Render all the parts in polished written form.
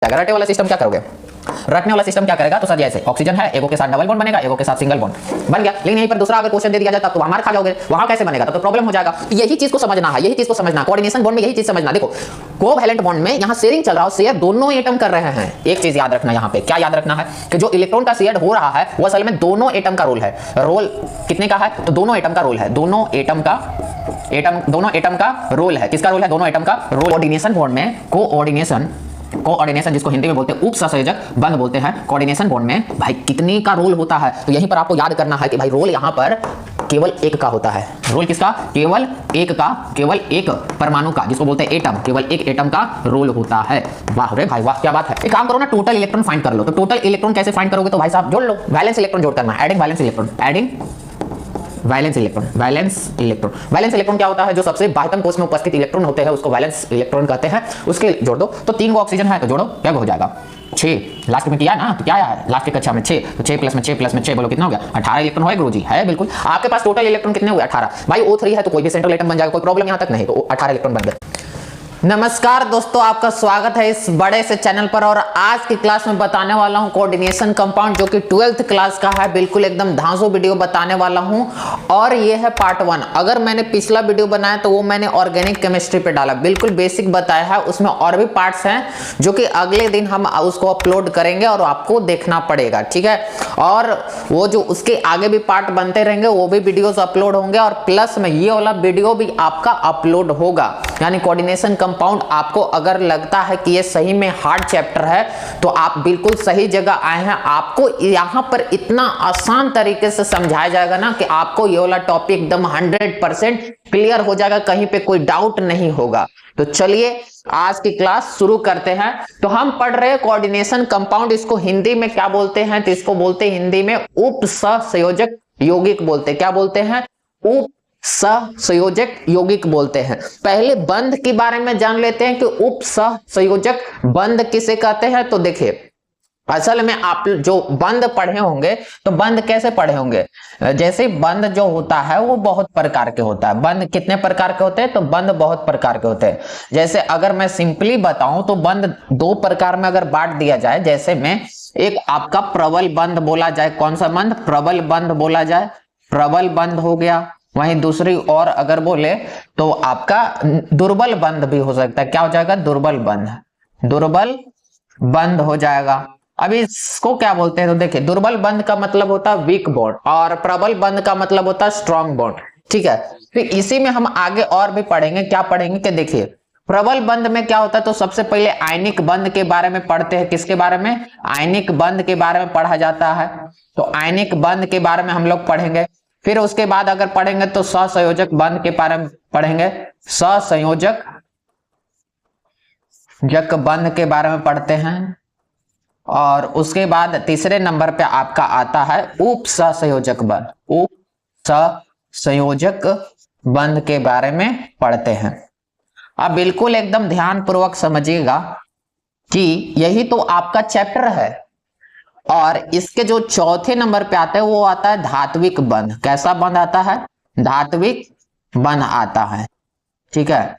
रटने वाला सिस्टम क्या करोगे? रटने वाला सिस्टम क्या करेगा? तो सर ऐसे ऑक्सीजन है, एगो के साथ डबल बॉन्ड बनेगा, एगो के साथ सिंगल बॉन्ड बन गया। लेकिन यहीं पर दूसरा अगर क्वेश्चन दे दिया जाए तब तो मार खा जाओगे, वहां कैसे बनेगा? तब तो प्रॉब्लम हो जाएगा। तो यही चीज को समझना है, यही चीज को समझना, कोऑर्डिनेशन बॉन्ड में यही चीज समझना। देखो कोवैलेंट बॉन्ड में यहां शेयरिंग चल रहा है, शेयर दोनों एटम कर रहे हैं। एक चीज याद रखना, यहां पे क्या याद रखना है कि जो इलेक्ट्रॉन का शेयर हो रहा है वो असल में दोनों एटम का रोल है। रोल कितने का है? तो दोनों एटम का रोल है, दोनों एटम का रोल है। किसका रोल है? दोनों एटम का रोल। कोऑर्डिनेशन बॉन्ड में कोऑर्डिनेशन जिसको हिंदी में बोलते हैं उप सहसंयोजक बंध बोलते हैं। कोऑर्डिनेशन बॉन्ड में भाई कितने का रोल होता है? तो यहीं पर आपको याद करना है कि भाई रोल यहां पर केवल एक का होता है। रोल किसका? केवल एक परमाणु का, जिसको बोलते हैं एटम, केवल एक एटम का रोल होता है। वाह रे भाई वाह, क्या बात है। एक काम करो ना, टोटल इलेक्ट्रॉन फाइंड कर लो। तो टोटल इलेक्ट्रॉन कैसे फाइंड करोगे? तो भाई साहब जोड़ लो, वैलेंस इलेक्ट्रॉन जोड़ करना, एडिंग वैलेंस इलेक्ट्रॉन क्या होता है? जो सबसे बाह्यतम कोश में उपस्थित इलेक्ट्रॉन होते हैं उसको वैलेंस इलेक्ट्रॉन कहते हैं। उसके जोड़ दो। तो 3 गो ऑक्सीजन है तो जोड़ो, क्या हो जाएगा? 6। लास्ट में किया ना, तो क्या आया लास्ट की कक्षा में? 6। तो 6 प्लस में 6 बोलो कितना हो गया? 18 इलेक्ट्रॉन होगा गुरुजी, है बिल्कुल। आपके पास टोटल इलेक्ट्रॉन कितने हुए? 18। भाई O3 है तो कोई भी सेंट्रल एटम बन जाएगा, कोई प्रॉब्लम यहां तक नहीं। तो 18 इलेक्ट्रॉन बन गए। नमस्कार दोस्तों, आपका स्वागत है इस बड़े से चैनल पर। और आज की क्लास में बताने वाला हूं कोऑर्डिनेशन कंपाउंड, जो कि 12th क्लास का है। बिल्कुल एकदम धांसू वीडियो बताने वाला हूं। और ये है पार्ट 1। अगर मैंने पिछला वीडियो बनाया तो वो मैंने ऑर्गेनिक केमिस्ट्री पे डाला, बिल्कुल बेसिक बताया है। उसमें और भी पार्ट्स हैं जो कि अगले दिन हम उसको अपलोड करेंगे और आपको देखना पड़ेगा, ठीक है। और वो जो उसके आगे भी पार्ट बनते रहेंगे, वो भी वीडियोज अपलोड होंगे। और प्लस में ये वाला वीडियो भी आपका अपलोड होगा। यानी कोऑर्डिनेशन कंपाउंड आपको अगर लगता है कि ये सही में हार्ड चैप्टर है तो आप बिल्कुल सही जगह आए हैं। आपको यहां पर इतना आसान तरीके से समझाया जाएगा ना कि आपको ये वाला टॉपिक एकदम 100% क्लियर हो जाएगा, कहीं पे कोई डाउट नहीं होगा। तो चलिए आज की क्लास शुरू करते हैं। तो हम पढ़ रहे हैं कोऑर्डिनेशन कंपाउंड। इसको हिंदी में क्या बोलते हैं? तो इसको बोलते हैं हिंदी में उप सहसंयोजक यौगिक बोलते हैं। क्या बोलते हैं? उप सहसंयोजक यौगिक बोलते हैं। पहले बंध के बारे में जान लेते हैं कि उप सहसंयोजक बंध किसे कहते हैं। तो देखिए, असल में आप जो बंध पढ़े होंगे तो बंध कैसे पढ़े होंगे? जैसे बंध जो होता है वो बहुत प्रकार के होता है। बंध कितने प्रकार के होते हैं? तो बंध बहुत प्रकार के होते हैं। जैसे अगर मैं सिंपली बताऊं तो बंध 2 प्रकार में अगर बांट दिया जाए। जैसे में एक आपका प्रबल बंध बोला जाए। कौन सा बंध? प्रबल बंध बोला जाए, प्रबल बंध हो गया। वहीं दूसरी और अगर बोले तो आपका दुर्बल बंध भी हो सकता है। क्या हो जाएगा? दुर्बल बंध हो जाएगा। अब इसको क्या बोलते हैं? तो देखिए, दुर्बल बंध का मतलब होता है वीक बॉन्ड और प्रबल बंध का मतलब होता है स्ट्रॉन्ग बॉन्ड, ठीक है। तो इसी में हम आगे और भी पढ़ेंगे। क्या पढ़ेंगे कि देखिए, प्रबल बंध में क्या होता है? तो सबसे पहले आयनिक बंध के बारे में पढ़ते हैं। किसके बारे में? आयनिक बंध के बारे में पढ़ा जाता है। तो आयनिक बंध के बारे में हम लोग पढ़ेंगे। फिर उसके बाद अगर पढ़ेंगे तो सहसंयोजक बंध के बारे में पढ़ेंगे। सहसंयोजक बंध के बारे में पढ़ते हैं। और उसके बाद तीसरे नंबर पे आपका आता है उप सहसंयोजक बंध। उप सहसंयोजक बंध के बारे में पढ़ते हैं। अब बिल्कुल एकदम ध्यान पूर्वक समझिएगा कि यही तो आपका चैप्टर है। और इसके जो चौथे नंबर पे आता है वो आता है धात्विक बंध। कैसा बंध आता है? धात्विक बंध आता है, ठीक है।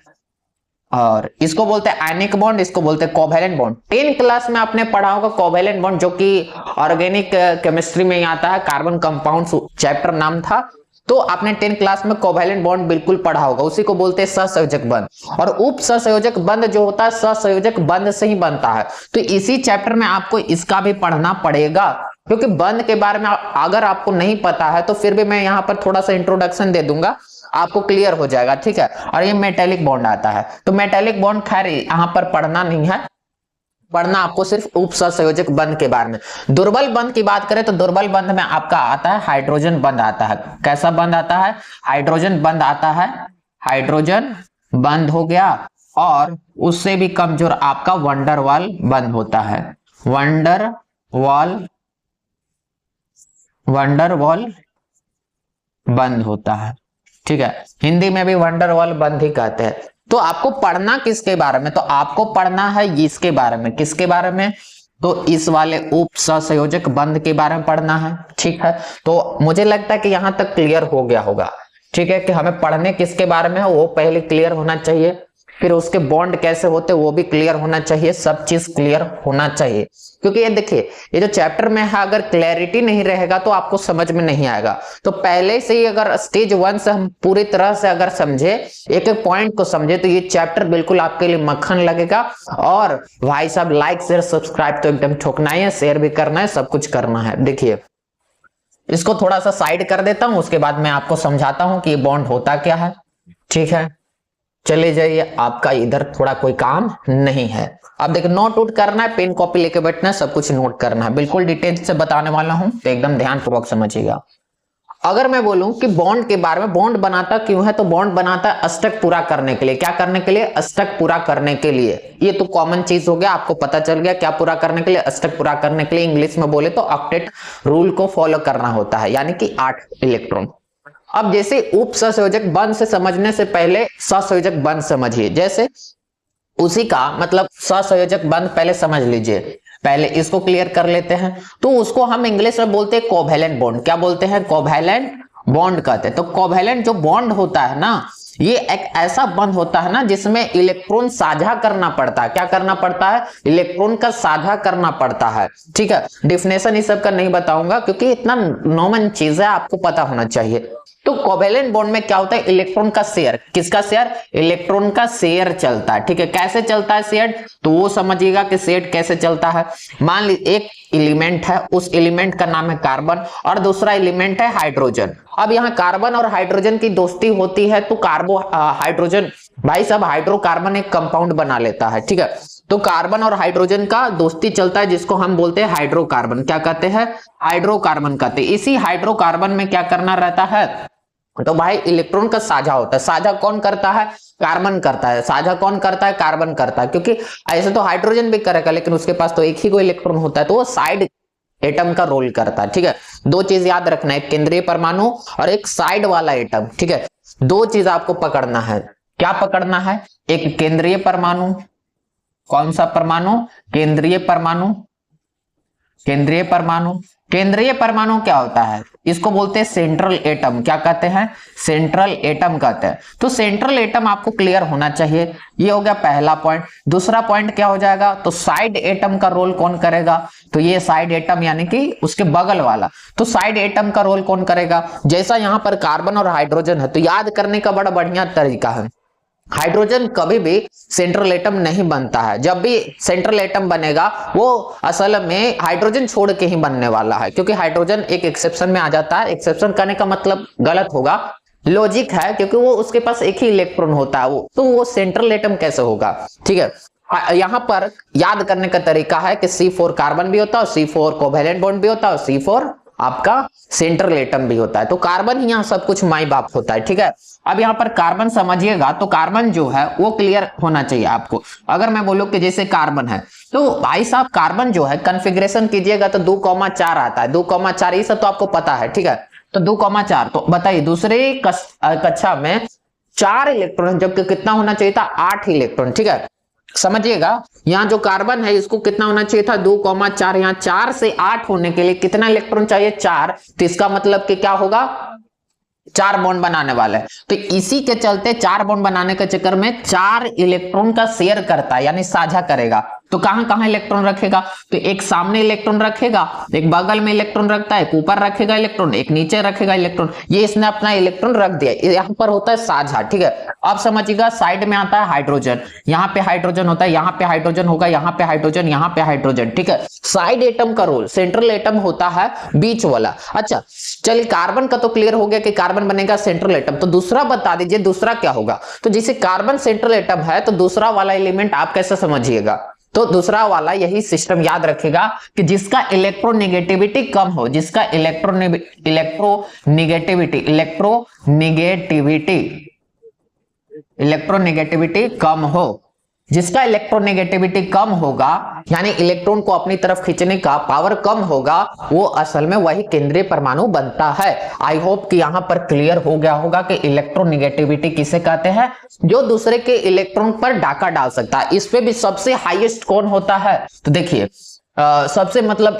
और इसको बोलते हैं आयनिक बॉन्ड, इसको बोलते हैं कोवैलेंट बॉन्ड। 10 क्लास में आपने पढ़ा होगा कोवैलेंट बॉन्ड, जो कि ऑर्गेनिक केमिस्ट्री में आता है। कार्बन कंपाउंड्स चैप्टर नाम था। तो आपने 10 क्लास में कोवैलेंट बॉन्ड बिल्कुल पढ़ा होगा। उसी को बोलते हैं सहसंयोजक बंध। और उप सहसंयोजक बंध जो होता है सहसंयोजक बंध से ही बनता है। तो इसी चैप्टर में आपको इसका भी पढ़ना पड़ेगा, क्योंकि बंध के बारे में अगर आपको नहीं पता है तो फिर भी मैं यहाँ पर थोड़ा सा इंट्रोडक्शन दे दूंगा, आपको क्लियर हो जाएगा, ठीक है। और ये मेटेलिक बॉन्ड आता है। तो मेटेलिक बॉन्ड खैर यहाँ पर पढ़ना नहीं है, पढ़ना आपको सिर्फ उप सहसंयोजक बंध के बारे में। दुर्बल बंध की बात करें तो दुर्बल बंध में आपका आता है हाइड्रोजन बंध आता है। कैसा बंध आता है? हाइड्रोजन बंध आता है। हाइड्रोजन बंध हो गया। और उससे भी कमजोर आपका वंडरवाल बंध होता है। वंडरवाल बंध होता है, ठीक है। हिंदी में भी वंडरवाल बंध ही कहते हैं। तो आपको पढ़ना किसके बारे में? तो आपको पढ़ना है इसके बारे में। किसके बारे में? तो इस वाले उप सहसंयोजक बंध के बारे में पढ़ना है, ठीक है। तो मुझे लगता है कि यहां तक क्लियर हो गया होगा, ठीक है, कि हमें पढ़ने किसके बारे में है वो पहले क्लियर होना चाहिए। फिर उसके बॉन्ड कैसे होते वो भी क्लियर होना चाहिए, सब चीज क्लियर होना चाहिए। क्योंकि ये देखिए, ये जो चैप्टर में है अगर क्लैरिटी नहीं रहेगा तो आपको समझ में नहीं आएगा। तो पहले से ही अगर स्टेज 1 से हम पूरी तरह से अगर समझे, एक एक पॉइंट को समझे, तो ये चैप्टर बिल्कुल आपके लिए मक्खन लगेगा। और भाई साहब लाइक शेयर सब्सक्राइब तो एकदम ठोकना है, शेयर भी करना है, सब कुछ करना है। देखिए इसको थोड़ा सा साइड कर देता हूं, उसके बाद मैं आपको समझाता हूं कि ये बॉन्ड होता क्या है। ठीक है, चले जाइए, आपका इधर थोड़ा कोई काम नहीं है। अब देखिए नोट आउट करना है, पेन कॉपी लेके बैठना है, सब कुछ नोट करना है, बिल्कुल डिटेल से बताने वाला हूं, तो एकदम ध्यानपूर्वक समझिएगा। अगर मैं बोलूं कि बॉन्ड के बारे में, बॉन्ड बनाता क्यों है, तो बॉन्ड बनाता है अष्टक पूरा करने के लिए। क्या करने के लिए? अष्टक पूरा करने के लिए। ये तो कॉमन चीज हो गया, आपको पता चल गया क्या पूरा करने के लिए, अष्टक पूरा करने के लिए। इंग्लिश में बोले तो ऑक्टेट रूल को फॉलो करना होता है, यानी कि 8 इलेक्ट्रॉन। अब जैसे उप सहसंयोजक बंध से समझने से पहले सहसंयोजक बंध समझिए। जैसे उसी का मतलब सहसंयोजक बंध पहले समझ लीजिए, पहले इसको क्लियर कर लेते हैं। तो उसको हम इंग्लिश में बोलते हैं कोवैलेंट बॉन्ड। क्या बोलते हैं? कोवैलेंट बॉन्ड कहते हैं। तो कोवैलेंट जो बॉन्ड होता है ना, ये एक ऐसा बंध होता है ना जिसमें इलेक्ट्रॉन साझा करना पड़ता है। क्या करना पड़ता है? इलेक्ट्रॉन का साझा करना पड़ता है। ठीक है, डिफिनेशन इस सब का नहीं बताऊंगा क्योंकि इतना नॉर्मल चीज है, आपको पता होना चाहिए। तो कोवैलेंट बॉन्ड में क्या होता है? इलेक्ट्रॉन का शेयर। किसका शेयर? इलेक्ट्रॉन का शेयर चलता है। ठीक है, कैसे चलता है शेयर? तो वो समझिएगा कि शेयर कैसे चलता है। मान लीजिए एक एलिमेंट है, उस एलिमेंट का नाम है कार्बन और दूसरा एलिमेंट है हाइड्रोजन। अब यहाँ कार्बन और हाइड्रोजन की दोस्ती होती है तो हाइड्रोजन, भाई साहब हाइड्रोकार्बन एक कंपाउंड बना लेता है। ठीक है, तो कार्बन और हाइड्रोजन का दोस्ती चलता है जिसको हम बोलते हैं हाइड्रोकार्बन। क्या कहते हैं? हाइड्रोकार्बन कहते हैं। इसी हाइड्रोकार्बन में क्या करना रहता है? तो भाई इलेक्ट्रॉन का साझा होता है। साझा कौन करता है? कार्बन करता है। साझा कौन करता है? कार्बन करता है। क्योंकि ऐसे तो हाइड्रोजन भी करेगा लेकिन उसके पास तो एक ही कोई इलेक्ट्रॉन होता है, तो वो साइड एटम का रोल करता है। ठीक है, दो चीज याद रखना है, एक केंद्रीय परमाणु और एक साइड वाला एटम। ठीक है, दो चीज आपको पकड़ना है। क्या पकड़ना है? एक केंद्रीय परमाणु। कौन सा परमाणु? केंद्रीय परमाणु। केंद्रीय परमाणु। केंद्रीय परमाणु क्या होता है? इसको बोलते हैं सेंट्रल एटम। क्या कहते हैं? सेंट्रल एटम कहते हैं। तो सेंट्रल एटम आपको क्लियर होना चाहिए। ये हो गया पहला पॉइंट। दूसरा पॉइंट क्या हो जाएगा? तो साइड एटम का रोल कौन करेगा? तो ये साइड एटम यानी कि उसके बगल वाला। तो साइड एटम का रोल कौन करेगा? जैसा यहां पर कार्बन और हाइड्रोजन है, तो याद करने का बड़ा बढ़िया तरीका है। हाइड्रोजन कभी भी सेंट्रल एटम नहीं बनता है। जब भी सेंट्रल एटम बनेगा वो असल में हाइड्रोजन छोड़ के ही बनने वाला है, क्योंकि हाइड्रोजन एक एक्सेप्शन में आ जाता है। एक्सेप्शन करने का मतलब गलत होगा, लॉजिक है, क्योंकि वो उसके पास एक ही इलेक्ट्रॉन होता है, तो वो सेंट्रल एटम कैसे होगा? ठीक है, यहां पर याद करने का तरीका है कि C4 कार्बन भी होता है और C4 कोवैलेंट बॉन्ड भी होता है और C4 आपका सेंट्रल एटम भी होता है। तो कार्बन ही यहाँ सब कुछ माई बाप होता है। ठीक है, अब यहाँ पर कार्बन समझिएगा, तो कार्बन जो है वो क्लियर होना चाहिए आपको। अगर मैं बोलूं कि जैसे कार्बन है, तो भाई साहब कार्बन जो है कॉन्फ़िगरेशन कीजिएगा तो 2,4 आता है। 2,4 ये सब तो आपको पता है। ठीक है, तो 2,4। तो बताइए दूसरे कक्षा में 4 इलेक्ट्रॉन, जबकि कितना होना चाहिए था? 8 इलेक्ट्रॉन। ठीक है, समझिएगा यहाँ जो कार्बन है इसको कितना होना चाहिए था? 2,4। यहाँ 4 से 8 होने के लिए कितना इलेक्ट्रॉन चाहिए? 4। तो इसका मतलब कि क्या होगा? 4 बॉन्ड बनाने वाले हैं। तो इसी के चलते 4 बॉन्ड बनाने के चक्कर में 4 इलेक्ट्रॉन का शेयर करता है, यानी साझा करेगा। तो कहां कहां इलेक्ट्रॉन रखेगा? तो एक सामने इलेक्ट्रॉन रखेगा, एक बगल में इलेक्ट्रॉन रखता है, एक ऊपर रखेगा इलेक्ट्रॉन, एक नीचे रखेगा इलेक्ट्रॉन। ये इसने अपना इलेक्ट्रॉन रख दिया, यहाँ पर होता है साझा। ठीक है, अब समझिएगा साइड में आता है हाइड्रोजन। यहाँ पे हाइड्रोजन होता है, यहाँ पे हाइड्रोजन होगा, यहाँ पे हाइड्रोजन, यहाँ पे हाइड्रोजन। ठीक है, साइड एटम का रोल, सेंट्रल एटम होता है बीच वाला। अच्छा चलिए, कार्बन का तो क्लियर हो गया कि कार्बन बनेगा सेंट्रल एटम। तो दूसरा बता दीजिए, दूसरा क्या होगा? तो जैसे कार्बन सेंट्रल एटम है तो दूसरा वाला एलिमेंट आप कैसे समझिएगा? तो दूसरा वाला यही सिस्टम याद रखेगा कि जिसका इलेक्ट्रोनेगेटिविटी कम हो, जिसका इलेक्ट्रोनेगेटिविटी कम हो, जिसका इलेक्ट्रोनेगेटिविटी कम होगा, यानी इलेक्ट्रॉन को अपनी तरफ खींचने का पावर कम होगा, वो असल में वही केंद्रीय परमाणु बनता है। आई होप कि यहां पर क्लियर हो गया होगा कि इलेक्ट्रोनेगेटिविटी किसे कहते हैं? जो दूसरे के इलेक्ट्रॉन पर डाका डाल सकता है। इस पे भी सबसे हाईएस्ट कौन होता है? तो देखिए सबसे मतलब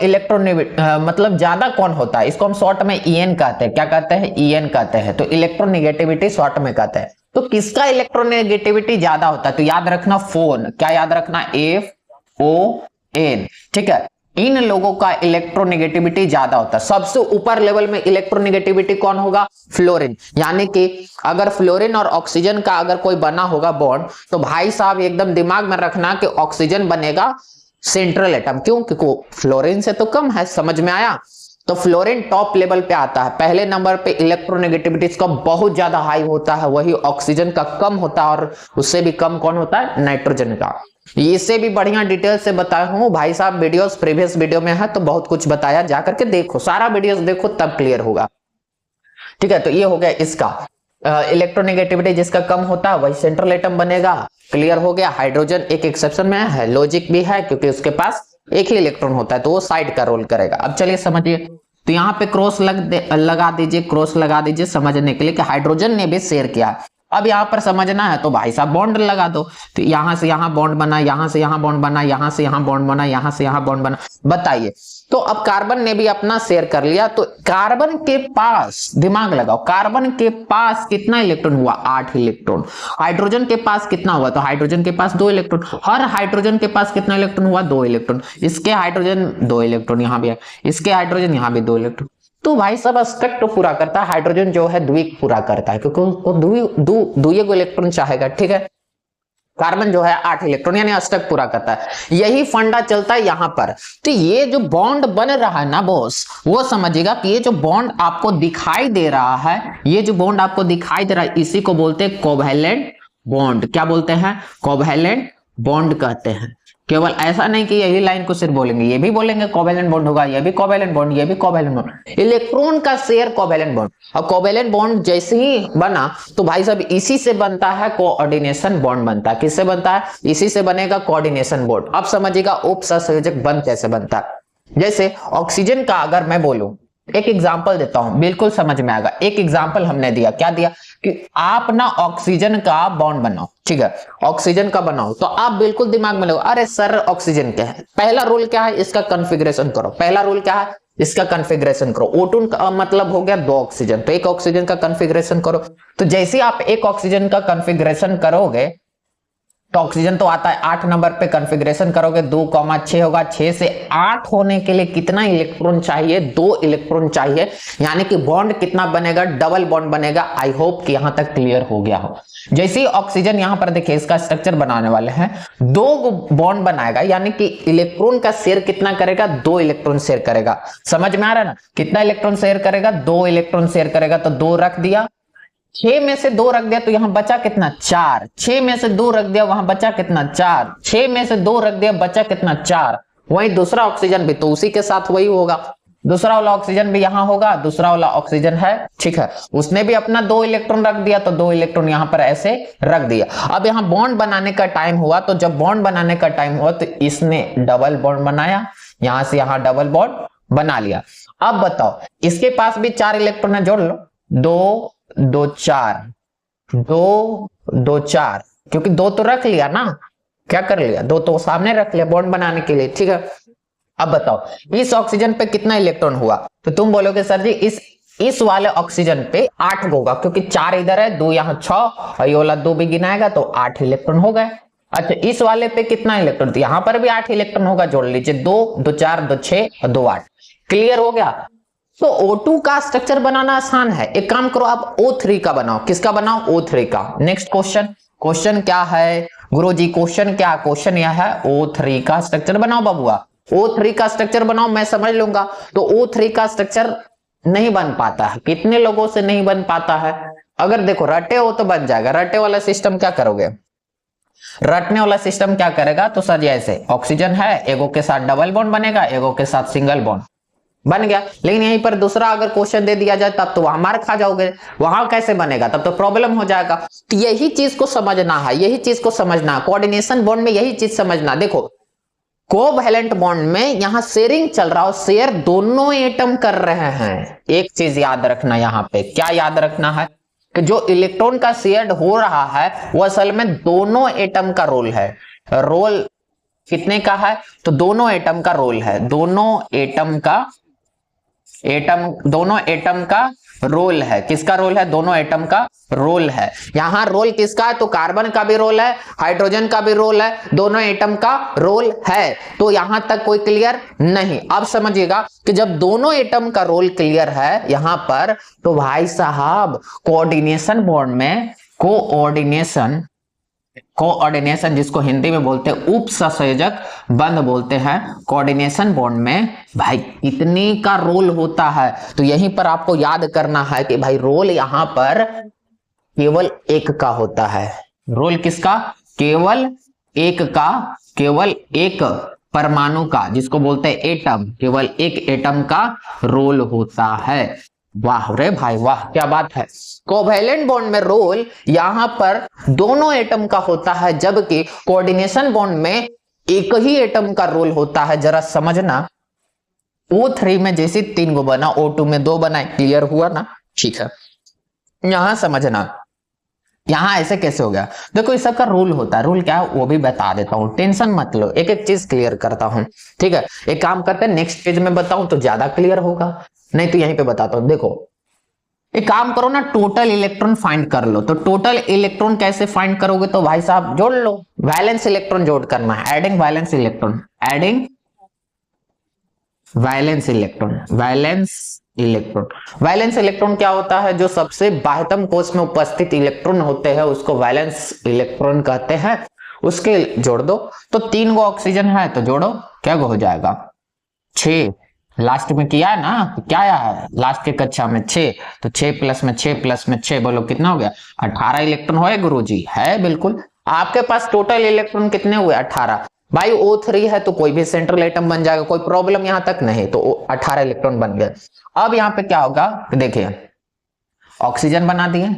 मतलब ज्यादा कौन होता है? इसको हम शॉर्ट में EN कहते हैं। क्या कहते हैं? EN कहते हैं। तो इलेक्ट्रोनेगेटिविटी शॉर्ट में कहते हैं। तो किसका इलेक्ट्रोनेगेटिविटी ज्यादा होता है? तो याद रखना फोन, क्या याद रखना? FON, ठीक है। इन लोगों का इलेक्ट्रोनेगेटिविटी ज्यादा होता है। सबसे ऊपर लेवल में इलेक्ट्रोनेगेटिविटी कौन होगा? फ्लोरीन। यानी कि अगर फ्लोरीन और ऑक्सीजन का अगर कोई बना होगा बॉन्ड, तो भाई साहब एकदम दिमाग में रखना कि ऑक्सीजन बनेगा सेंट्रल एटम। क्यों? क्योंकि फ्लोरीन से तो कम है। समझ में आया? तो फ्लोरीन टॉप लेवल पे आता है, पहले नंबर पे इलेक्ट्रोनेगेटिविटी इसका बहुत ज्यादा हाई होता है, वही ऑक्सीजन का कम होता है, और उससे भी कम कौन होता है? नाइट्रोजन का। इससे भी बढ़िया डिटेल से बताया हूं भाई साहब, वीडियोस प्रीवियस वीडियो में है, तो बहुत कुछ बताया, जाकर के देखो, सारा वीडियोस देखो तब क्लियर होगा, ठीक है। तो ये हो गया इसका इलेक्ट्रोनेगेटिविटी, जिसका कम होता है वही सेंट्रल एटम बनेगा। क्लियर हो गया। हाइड्रोजन एक एक्सेप्शन में है, लॉजिक भी है, क्योंकि उसके पास एक ही इलेक्ट्रॉन होता है, तो वो साइड का रोल करेगा। अब चलिए समझिए, तो यहाँ पे क्रॉस लगा दीजिए, क्रॉस लगा दीजिए समझने के लिए कि हाइड्रोजन ने भी शेयर किया। अब यहाँ पर समझना है तो भाई साहब बॉन्ड लगा दो, तो यहां से यहां बॉन्ड बना, यहां से यहां बॉन्ड बना, यहां से यहां बॉन्ड बना, यहां से यहां बॉन्ड बना। बताइए, तो अब कार्बन ने भी अपना शेयर कर लिया, तो कार्बन के पास, दिमाग लगाओ, कार्बन के पास कितना इलेक्ट्रॉन हुआ? 8 इलेक्ट्रॉन। हाइड्रोजन के पास कितना हुआ? तो हाइड्रोजन के पास 2 इलेक्ट्रॉन। हर हाइड्रोजन के पास कितना इलेक्ट्रॉन हुआ? 2 इलेक्ट्रॉन। इसके हाइड्रोजन 2 इलेक्ट्रॉन, यहां भी है, इसके हाइड्रोजन यहां भी 2 इलेक्ट्रॉन। तो भाई सब अष्टक तो पूरा करता है, हाइड्रोजन जो है द्विक पूरा करता है, क्योंकि उसको दुई को इलेक्ट्रॉन चाहेगा, ठीक है। कार्बन जो है 8 इलेक्ट्रॉन, यानी अष्टक पूरा करता है। यही फंडा चलता है यहां पर। तो ये जो बॉन्ड बन रहा है ना बॉस, वो समझिएगा कि ये जो बॉन्ड आपको दिखाई दे रहा है, ये जो बॉन्ड आपको दिखाई दे रहा है, इसी को बोलते हैं कोवैलेंट बॉन्ड। क्या बोलते हैं? कोवैलेंट बॉन्ड कहते हैं। केवल ऐसा नहीं कि यही लाइन को सिर्फ बोलेंगे, ये भी बोलेंगे कोवैलेंट बॉन्ड होगा, ये भी कोवैलेंट बॉन्ड, ये भी कोवैलेंट बॉन्ड। इलेक्ट्रॉन का शेयर कोवैलेंट बॉन्ड। और कोवैलेंट बॉन्ड जैसे ही बना तो भाई साहब इसी से बनता है कोऑर्डिनेशन बॉन्ड बनता है। किससे बनता है? इसी से बनेगा कोऑर्डिनेशन बॉन्ड। अब समझिएगा उप सहसंयोजक बंध कैसे बनता है। जैसे ऑक्सीजन का अगर मैं बोलूं, एक एग्जांपल देता हूं, बिल्कुल समझ में आएगा। एक एग्जांपल हमने दिया, क्या दिया कि आप ना ऑक्सीजन का बॉन्ड बनाओ, ठीक है, ऑक्सीजन का बनाओ, तो आप बिल्कुल दिमाग में लो, अरे सर ऑक्सीजन क्या है? पहला रूल क्या है? इसका कॉन्फ़िगरेशन करो। पहला रूल क्या है? इसका कॉन्फ़िगरेशन करो। O2 का मतलब हो गया 2 ऑक्सीजन, तो एक ऑक्सीजन का कॉन्फ़िगरेशन करो। तो जैसे ही आप एक ऑक्सीजन का कॉन्फ़िगरेशन करोगे, तो ऑक्सीजन तो आता है 8 नंबर पे, कॉन्फ़िगरेशन करोगे 2,6 होगा। 6 से 8 होने के लिए कितना इलेक्ट्रॉन चाहिए? 2 इलेक्ट्रॉन चाहिए, यानी कि बॉन्ड कितना बनेगा? डबल बॉन्ड बनेगा। आई होप कि यहां तक क्लियर हो गया हो। जैसे ही ऑक्सीजन यहां पर देखिए, इसका स्ट्रक्चर बनाने वाले हैं, 2 बॉन्ड बनाएगा, यानी कि इलेक्ट्रॉन का शेयर कितना करेगा? 2 इलेक्ट्रॉन शेयर करेगा। समझ में आ रहा है ना? कितना इलेक्ट्रॉन शेयर करेगा? 2 इलेक्ट्रॉन शेयर करेगा। तो 2 रख दिया, 6 में से 2 रख दिया, तो यहां बचा कितना? 4। 6 में से 2 रख दिया, वहां बचा कितना? 4। 6 में से 2 रख दिया, बचा कितना? 4। वही दूसरा ऑक्सीजन भी, तो उसी के साथ वही होगा। दूसरा वाला ऑक्सीजन भी यहां होगा, दूसरा वाला ऑक्सीजन है, ठीक है, उसने भी अपना 2 इलेक्ट्रॉन रख दिया, तो 2 इलेक्ट्रॉन यहां पर ऐसे रख दिया। अब यहां बॉन्ड बनाने का टाइम हुआ, तो जब बॉन्ड बनाने का टाइम हुआ तो इसने डबल बॉन्ड बनाया, यहां से यहां डबल बॉन्ड बना लिया। अब बताओ, इसके पास भी 4 इलेक्ट्रॉन है, जोड़ लो, 2 2 4, 2 2 4, क्योंकि 2 तो रख लिया ना, क्या कर लिया? 2 तो सामने रख लिया बॉन्ड बनाने के लिए, ठीक है। अब बताओ इस ऑक्सीजन पे कितना इलेक्ट्रॉन हुआ? तो तुम बोलोगे सर जी इस वाले ऑक्सीजन पे 8 होगा, क्योंकि 4 इधर है, 2 यहाँ 6, और ये वाला 2 भी गिनाएगा, तो 8 इलेक्ट्रॉन हो गए। अच्छा, इस वाले पे कितना इलेक्ट्रॉन? तो यहां पर भी 8 इलेक्ट्रॉन होगा, जोड़ लीजिए, 2 2 4 2 6 और 2 8। क्लियर हो गया? तो O2 का स्ट्रक्चर बनाना आसान है, एक काम करो आप O3 का बनाओ। किसका बनाओ? O3 का। नेक्स्ट क्वेश्चन, क्वेश्चन क्या है गुरुजी? क्वेश्चन क्या? क्वेश्चन यह है O3 का स्ट्रक्चर बनाओ बबुआ। O3 का स्ट्रक्चर बनाओ, मैं समझ लूंगा। तो O3 का स्ट्रक्चर नहीं बन पाता है, कितने लोगों से नहीं बन पाता है? अगर देखो रटे हो तो बन जाएगा। रटे वाला सिस्टम क्या करोगे? रटने वाला सिस्टम क्या करेगा? तो सर ऐसे ऑक्सीजन है, एगो के साथ डबल बॉन्ड बनेगा, एगो के साथ सिंगल बॉन्ड बन गया। लेकिन यहीं पर दूसरा अगर क्वेश्चन दे दिया जाए तब तो वहां मार खा जाओगे, वहां कैसे बनेगा? तब तो प्रॉब्लम हो जाएगा। तो यही चीज को समझना है, यही चीज को समझना, कोऑर्डिनेशन बॉन्ड में यही चीज समझना। देखो कोवैलेंट बॉन्ड में यहां शेयरिंग चल रहा हो, शेयर दोनों एटम कर रहे हैं। एक चीज याद रखना, यहां पे क्या याद रखना है कि जो इलेक्ट्रॉन का शेयर हो रहा है वो असल में दोनों एटम का रोल है। रोल कितने का है? तो दोनों एटम का रोल है, दोनों एटम का एटम, दोनों एटम का रोल है। किसका रोल है? दोनों एटम का रोल है। यहां रोल किसका है? तो कार्बन का भी रोल है, हाइड्रोजन का भी रोल है, दोनों एटम का रोल है। तो यहां तक कोई क्लियर नहीं। अब समझिएगा कि जब दोनों एटम का रोल क्लियर है यहां पर, तो भाई साहब कोऑर्डिनेशन बॉन्ड में कोऑर्डिनेशन जिसको हिंदी में बोलते हैं उप संयोजक बंध बोलते हैं, कोऑर्डिनेशन बॉन्ड में भाई कितने का रोल होता है। तो यहीं पर आपको याद करना है कि भाई रोल यहां पर केवल एक का होता है। रोल किसका? केवल एक का, केवल एक परमाणु का, जिसको बोलते हैं एटम, केवल एक एटम का रोल होता है। वाह रे भाई वाह, क्या बात है। कोवैलेंट बॉन्ड में रोल यहां पर दोनों एटम का होता है, जबकि कोऑर्डिनेशन बॉन्ड में एक ही एटम का रोल होता है। जरा समझना, O3 में जैसे 3 गो बना, O2 में 2 बना, क्लियर हुआ ना? ठीक है, यहां समझना यहां ऐसे कैसे हो गया। देखो इस सब का रूल होता है, रूल क्या है वो भी बता देता हूं, टेंशन मत लो, एक एक चीज क्लियर करता हूं। ठीक है, एक काम करते हैं नेक्स्ट पेज में बताऊं तो ज्यादा क्लियर होगा, नहीं तो यहीं पे बताता हूं। देखो एक काम करो ना, टोटल इलेक्ट्रॉन फाइंड कर लो। तो टोटल इलेक्ट्रॉन कैसे फाइंड करोगे? तो भाई साहब जोड़ लो, वैलेंस इलेक्ट्रॉन जोड़ करना है, adding valence electron, adding valence electron, valence electron क्या होता है? जो सबसे बाह्यतम कोश में उपस्थित इलेक्ट्रॉन होते हैं उसको वैलेंस इलेक्ट्रॉन कहते हैं। उसके जोड़ दो, तो 3 गो ऑक्सीजन है तो जोड़ो, क्या हो जाएगा? 6। लास्ट में किया है ना, क्या आया है लास्ट के कक्षा में? 6। तो 6 प्लस में 6 प्लस में 6 बोलो कितना हो गया? 18 इलेक्ट्रॉन हो गुरुजी? है बिल्कुल। आपके पास टोटल इलेक्ट्रॉन कितने हुए? 18। भाई O3 है तो कोई भी सेंट्रल एटम बन जाएगा, कोई प्रॉब्लम यहां तक नहीं। तो 18 इलेक्ट्रॉन बन गए। अब यहां पे क्या होगा देखिए, ऑक्सीजन बना दिए,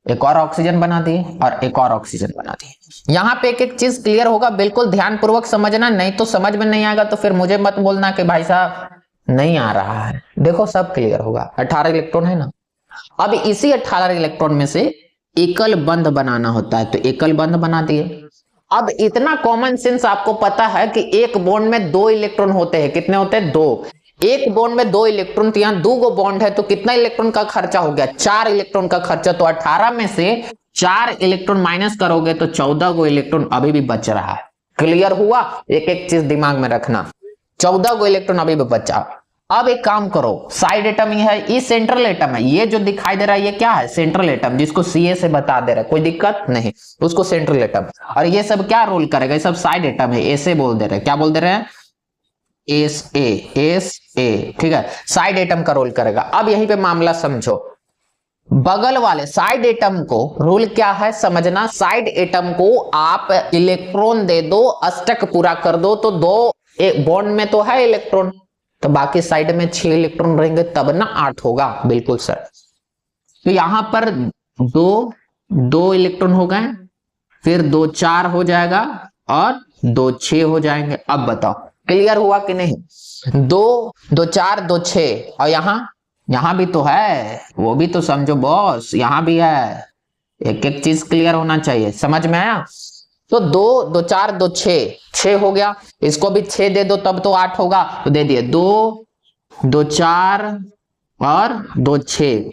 एक और ऑक्सीजन बना दिए और एक और ऑक्सीजन बना दिए। यहां पे एक एक चीज क्लियर होगा, बिल्कुल ध्यान पूर्वक समझना, नहीं तो समझ में नहीं आएगा तो फिर मुझे मत बोलना कि भाई साहब नहीं आ रहा है। देखो सब क्लियर होगा। 18 इलेक्ट्रॉन है ना। अब इसी 18 इलेक्ट्रॉन में से एकल बंध बनाना होता है, तो एकल बंध बना दिए। अब इतना कॉमन सेंस आपको पता है कि एक बॉन्ड में 2 इलेक्ट्रॉन होते हैं। कितने होते हैं? 2। एक बॉन्ड में 2 इलेक्ट्रॉन, तो यहां 2 गो बॉन्ड है, तो कितना इलेक्ट्रॉन का खर्चा हो गया? 4 इलेक्ट्रॉन का खर्चा। तो 18 में से 4 इलेक्ट्रॉन माइनस करोगे तो 14 गो इलेक्ट्रॉन अभी भी बच रहा है। क्लियर हुआ? एक एक चीज दिमाग में रखना, 14 गो इलेक्ट्रॉन अभी भी बचा। अब एक काम करो, साइड एटम ही है, ये सेंट्रल एटम है, ये जो दिखाई दे रहा है ये क्या है? सेंट्रल एटम, जिसको CA से बता दे रहा है, कोई दिक्कत नहीं, उसको सेंट्रल एटम। और ये सब क्या रोल करेगा? ये सब साइड एटम है, ऐसे बोल दे रहे हैं। क्या बोल दे रहे हैं? SA, ठीक है, साइड एटम का रोल करेगा। अब यहीं पे मामला समझो, बगल वाले साइड एटम को रूल क्या है समझना। साइड एटम को आप इलेक्ट्रॉन दे दो, अष्टक पूरा कर दो, तो 2 बॉन्ड में तो है इलेक्ट्रॉन, तो बाकी साइड में 6 इलेक्ट्रॉन रहेंगे, तब ना 8 होगा। बिल्कुल सर। तो यहां पर 2 इलेक्ट्रॉन हो गए, फिर 2 4 हो जाएगा और 2 6 हो जाएंगे। अब बताओ क्लियर हुआ कि नहीं? 2 2 4 2 6, और यहां भी तो है, वो भी तो समझो बॉस, यहां भी है। एक एक चीज क्लियर होना चाहिए, समझ में आया? तो 2 2 4 2 6 हो गया, इसको भी 6 दे दो तब तो 8 होगा, तो दे दिए 2 2 4 और 2 6